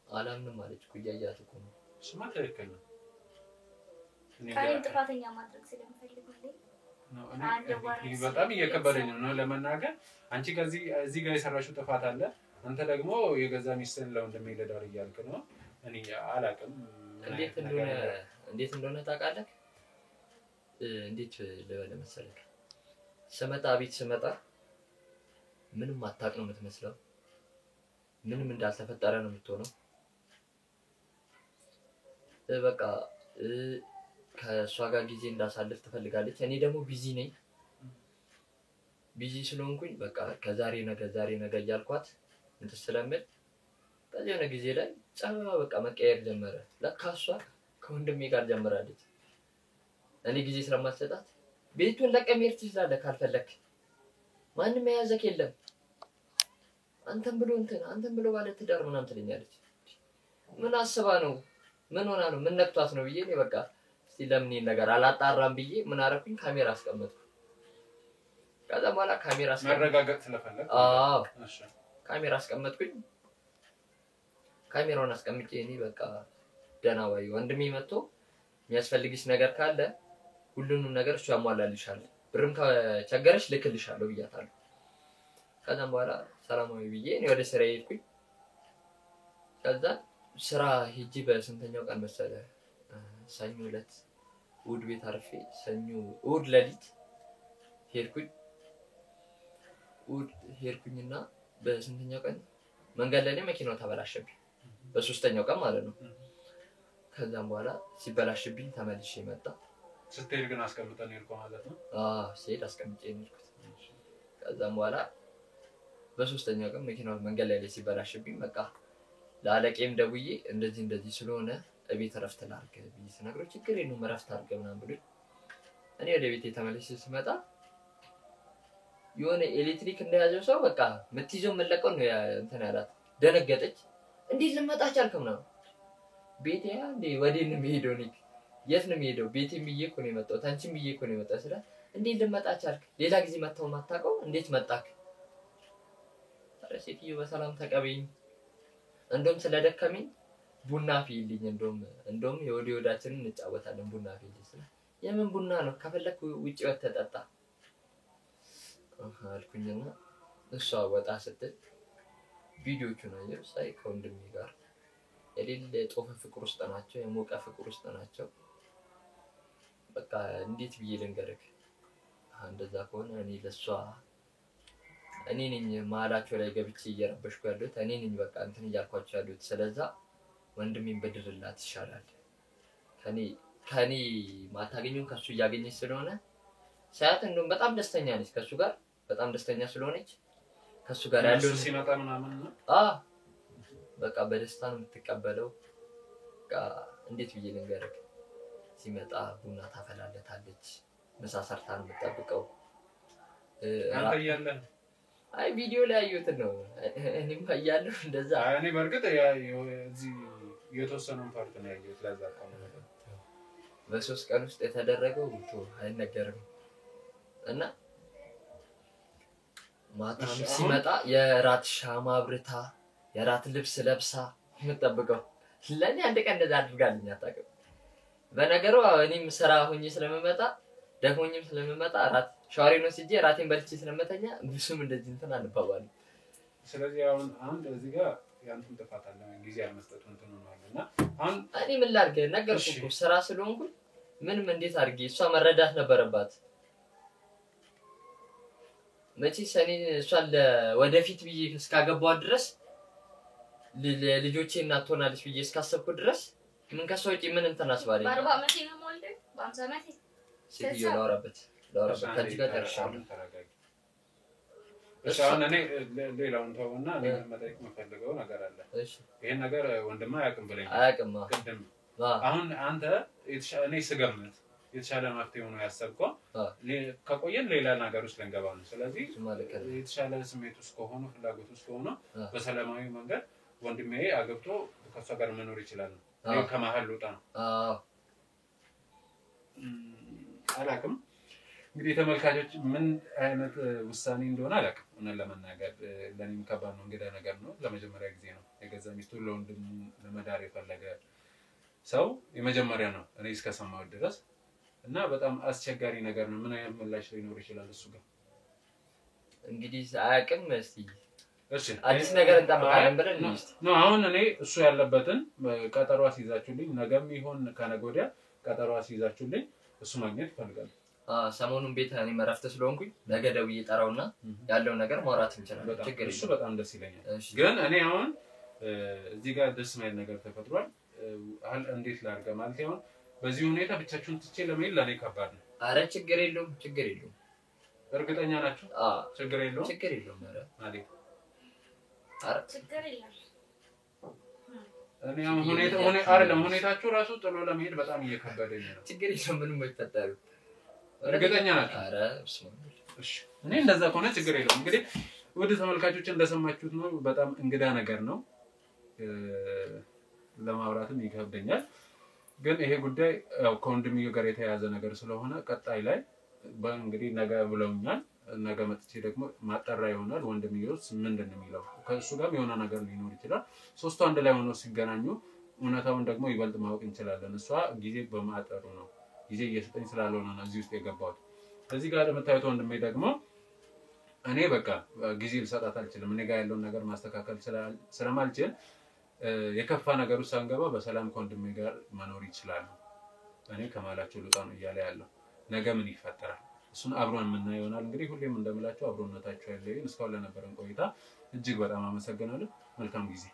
አላምንም አለች እኮ እያያት እኮ ነው። እሱማ ትክክል ነው። ካሌን ጥፋተኛ ማድረግ ስለምፈልግ ነው እኔ በጣም እየከበደኝ ነው ለመናገር። አንቺ ከዚህ እዚህ ጋር የሰራሽው ጥፋት አለ፣ አንተ ደግሞ የገዛ ሚስትን ለወንድሜ ልዳር እያልክ ነው። እኔ አላውቅም እንዴት እንደሆነ ታውቃለህ? እንዴት ልበል መሰለህ? ቤት ስመጣ ምንም አታውቅ ነው የምትመስለው። ምንም እንዳልተፈጠረ ነው የምትሆነው። በቃ ከሷ ጋር ጊዜ እንዳሳልፍ ትፈልጋለች። እኔ ደግሞ ቢዚ ነኝ። ቢዚ ስለሆንኩኝ በቃ ከዛሬ ነገ እያልኳት እንትን ስለምል በዚህ የሆነ ጊዜ ላይ በቃ መቀየር ጀመረ። ለካ እሷ ከወንድሜ ጋር ጀምራለች። እኔ ጊዜ ስለማልሰጣት ቤቱን ለቀህ መሄድ ትችላለህ ካልፈለክ፣ ማንም የያዘክ የለም፣ አንተም ብሎ ባለ ትዳር ምናምን ትለኛለች። ምን አስባ ነው? ምን ሆና ነው? ምን ነክቷት ነው ብዬ እኔ በቃ እስቲ ለምን ይሄን ነገር አላጣራም ብዬ ምን አደረኩኝ? ካሜራ አስቀመጥኩ። ከዛ በኋላ ካሜራ ማረጋገጥ ስለፈለክ አዎ እሺ ካሜራ አስቀመጥኩኝ ካሜራውን አስቀምጬ እኔ በቃ ደህና ወይ ወንድሜ መጥቶ የሚያስፈልግሽ ነገር ካለ ሁሉንም ነገር እሱ ያሟላልሻል ብርም ከቸገረሽ ልክልሻለሁ ብያታለሁ ከዛም በኋላ ሰላማዊ ብዬ እኔ ወደ ስራ ሄድኩኝ ከዛ ስራ ሄጂ በስንተኛው ቀን መሰለ ሰኞ ዕለት እሑድ ቤት አርፌ ሰኞ እሑድ ለሊት ሄድኩኝና በስንተኛው ቀን መንገድ ላይ መኪናው ተበላሸብኝ በሶስተኛው ቀን ማለት ነው ከዛም በኋላ ሲበላሽብኝ ተመልሼ መጣ ስትሄድ ግን አስቀምጠን ሄድኩ ማለት ነው ሲሄድ አስቀምጬ ሄድኩት ከዛም በኋላ በሶስተኛው ቀን መኪናው መንገድ ላይ ሲበላሽብኝ በቃ ለአለቄም ደውዬ እንደዚህ ስለሆነ እቤት ረፍት ላድርግ ብዬ ስነግረው ችግር የለውም ረፍት አድርግ ምናምን ብሎኝ እኔ ወደ ቤቴ ተመልሼ ስመጣ የሆነ ኤሌክትሪክ እንደያዘው ሰው በቃ ምትይዘው መለቀው ነው እንትን ያላት ደነገጠች እንዴት ልመጣ ቻልከም ነው ቤቴ አንዴ ወዴን ነው የሚሄደው ነው የት ነው የሚሄደው ቤቴም ብዬ እኮ ነው የመጣው ታንቺም ብዬ እኮ ነው የመጣው ስለ እንዴት ልመጣ ቻልክ ሌላ ጊዜ መጣው ማታቀው እንዴት መጣክ ሴትዮ በሰላም ተቀበይኝ እንደውም ስለደከመኝ ቡና ፊልኝ እንደውም የወዳችንን እንጫወታለን ቡና ፊልኝ ስለ የምን ቡና ነው ከፈለክ ውጪ ወጥተህ ጠጣ አልኩኝና እሷ ወጣ ስትል ቪዲዮቹን አየሁ ሳይ ከወንድሜ ጋር የሌለ ጦፈ ፍቅር ውስጥ ናቸው የሞቀ ፍቅር ውስጥ ናቸው በቃ እንዴት ብዬ ልንገርክ እንደዛ ከሆነ እኔ ለሷ እኔ ነኝ ማላቸው ላይ ገብቼ እየረበሽኩ ያለሁት እኔ ነኝ በቃ እንትን እያልኳቸው ያለሁት ስለዛ ወንድሜን በድርላት ይሻላል ከኔ ማታገኙን ከሱ እያገኘች ስለሆነ ሳያት እንደውም በጣም ደስተኛ ነች ከሱ ጋር በጣም ደስተኛ ስለሆነች ከሱ ጋር ያለው ሲመጣ ምናምን ነው በቃ በደስታ ነው የምትቀበለው በቃ እንዴት ብዬ ልንገርክ ሲመጣ ቡና ታፈላለታለች ምሳ ሰርታ ነው የምትጠብቀው አንተ ያያለህ አይ ቪዲዮ ላይ አየሁት ነው እኔም ያያለሁ እንደዛ እኔ በርግጥ እዚህ የተወሰነውን ፓርት ነው ያየሁት ለዛ ቆም ነበር በሶስት ቀን ውስጥ የተደረገው አይነገርም እና ማታም ሲመጣ የራት ሻማ አብርታ የራት ልብስ ለብሳ የምትጠብቀው ለኔ አንድ ቀን እንደዛ አድርጋልኝ አታውቅም በነገሩ እኔም ስራ ሆኜ ስለምመጣ ደክሞኝም ስለምመጣ ራት ሻወር ነው ሲጂ ራቴን በልቼ ስለመተኛ ብዙም እንደዚህ እንትን አንባባል ስለዚህ አሁን አንድ እዚህ ጋር ያንተን ጥፋት አለ ጊዜ አልመስጠቱ እንትን ነው አለና አሁን እኔ ምን ላድርግ ነገርኩ ስራ ስለሆንኩ ምንም እንዴት አድርጌ እሷ መረዳት ነበረባት መቼ ሰኔ እሷን ወደፊት ብዬ እስካገባው ድረስ ልጆቼ እናት ሆናለች ብዬ እስካሰብኩ ድረስ ምን ከሰውጪ ምን እንትን አስባለኝ በ40 ዓመቴ ነው ሞልደ በ50 ዓመቴ ሲቲዮ ላውራበት ከዚህ ጋር ተርሻለሁ እሺ አሁን እኔ ሌላውን ተውና እኔ መጠየቅ የምፈልገው ነገር አለ እሺ ይሄን ነገር ወንድማ ያቅም ብለኝ አያቅም ቅድም አሁን አንተ እኔ ስገምት የተሻለ መፍትሄ ሆኖ ያሰብከው ከቆየን ሌላ ነገር ውስጥ ልንገባ ነው ስለዚህ የተሻለ ስሜት ውስጥ ከሆነ ፍላጎት ውስጥ ከሆነ በሰላማዊ መንገድ ወንድሜ አገብቶ ከሷ ጋር መኖር ይችላል ነው ከመሃል ልውጣ ነው አላቅም እንግዲህ ተመልካቾች ምን አይነት ውሳኔ እንደሆነ አላቅም እና ለመናገር ለኔም ከባድ ነው እንግዳ ነገር ነው ለመጀመሪያ ጊዜ ነው የገዛ ሚስቱ ለወንድሙ ለመዳር የፈለገ ሰው የመጀመሪያ ነው እኔ እስከሰማው ድረስ እና በጣም አስቸጋሪ ነገር ነው ምን አይነት ምላሽ ሊኖር ይችላል እሱ ጋር እንግዲህ አያቅም እስቲ እሺ አዲስ ነገር እንጠብቃለን ብለን ነው አሁን እኔ እሱ ያለበትን ቀጠሮ አስይዛችሁልኝ ነገም ይሁን ከነገ ወዲያ ቀጠሮ አስይዛችሁልኝ እሱ ማግኘት ይፈልጋል ሰሞኑን ቤት እኔ መረፍት ስለሆንኩኝ ነገ ደውዬ ጠራውና ያለው ነገር ማውራት እንችላለን ችግር እሱ በጣም ደስ ይለኛል ግን እኔ አሁን እዚህ ጋር ደስ ማይል ነገር ተፈጥሯል እንዴት ላድርግ ማለት ነው በዚህ ሁኔታ ብቻችሁን ትቼ ለመሄድ ለኔ ከባድ ነው አረ ችግር የለውም እርግጠኛ ናችሁ ችግር የለውም አረ ማለት አረ ችግር የለም እኔ አሁን ሁኔታችሁ ራሱ ጥሎ ለመሄድ በጣም እየከበደኝ ነው ችግር የለውም ምንም አይፈጠር እርግጠኛ ናችሁ አረ እሺ እኔ እንደዛ ከሆነ ችግር የለውም እንግዲህ ወደ ተመልካቾች እንደሰማችሁት ነው በጣም እንግዳ ነገር ነው ለማውራትም ይከብደኛል ግን ይሄ ጉዳይ ያው ከወንድምዬ ጋር የተያያዘ ነገር ስለሆነ ቀጣይ ላይ በእንግዲህ ነገ ብለውኛል ነገ መጥቼ ደግሞ ማጠራ ይሆናል ወንድምየውስ ምንድን ነው የሚለው ከእሱ ጋርም የሆነ ነገር ሊኖር ይችላል ሶስቱ አንድ ላይ ሆነው ሲገናኙ እውነታውን ደግሞ ይበልጥ ማወቅ እንችላለን እሷ ጊዜ በማጠሩ ነው ጊዜ እየሰጠኝ ስላልሆነ ነው እዚህ ውስጥ የገባሁት እዚህ ጋር ለምታዩት ወንድሜ ደግሞ እኔ በቃ ጊዜ ልሰጣት አልችልም እኔ ጋር ያለውን ነገር ማስተካከል ስለማልችል የከፋ ነገር ውስጥ አንገባ በሰላም ከወንድሜ ጋር መኖር ይችላል እኔ ከማላቸው ልጣ ነው እያለ ያለው ነገ ምን ይፈጠራል እሱን አብሮን ምን ይሆናል እንግዲህ ሁሌም እንደምላችሁ አብሮነታችሁ ያለኝ እስካሁን ለነበረን ቆይታ እጅግ በጣም አመሰግናለሁ መልካም ጊዜ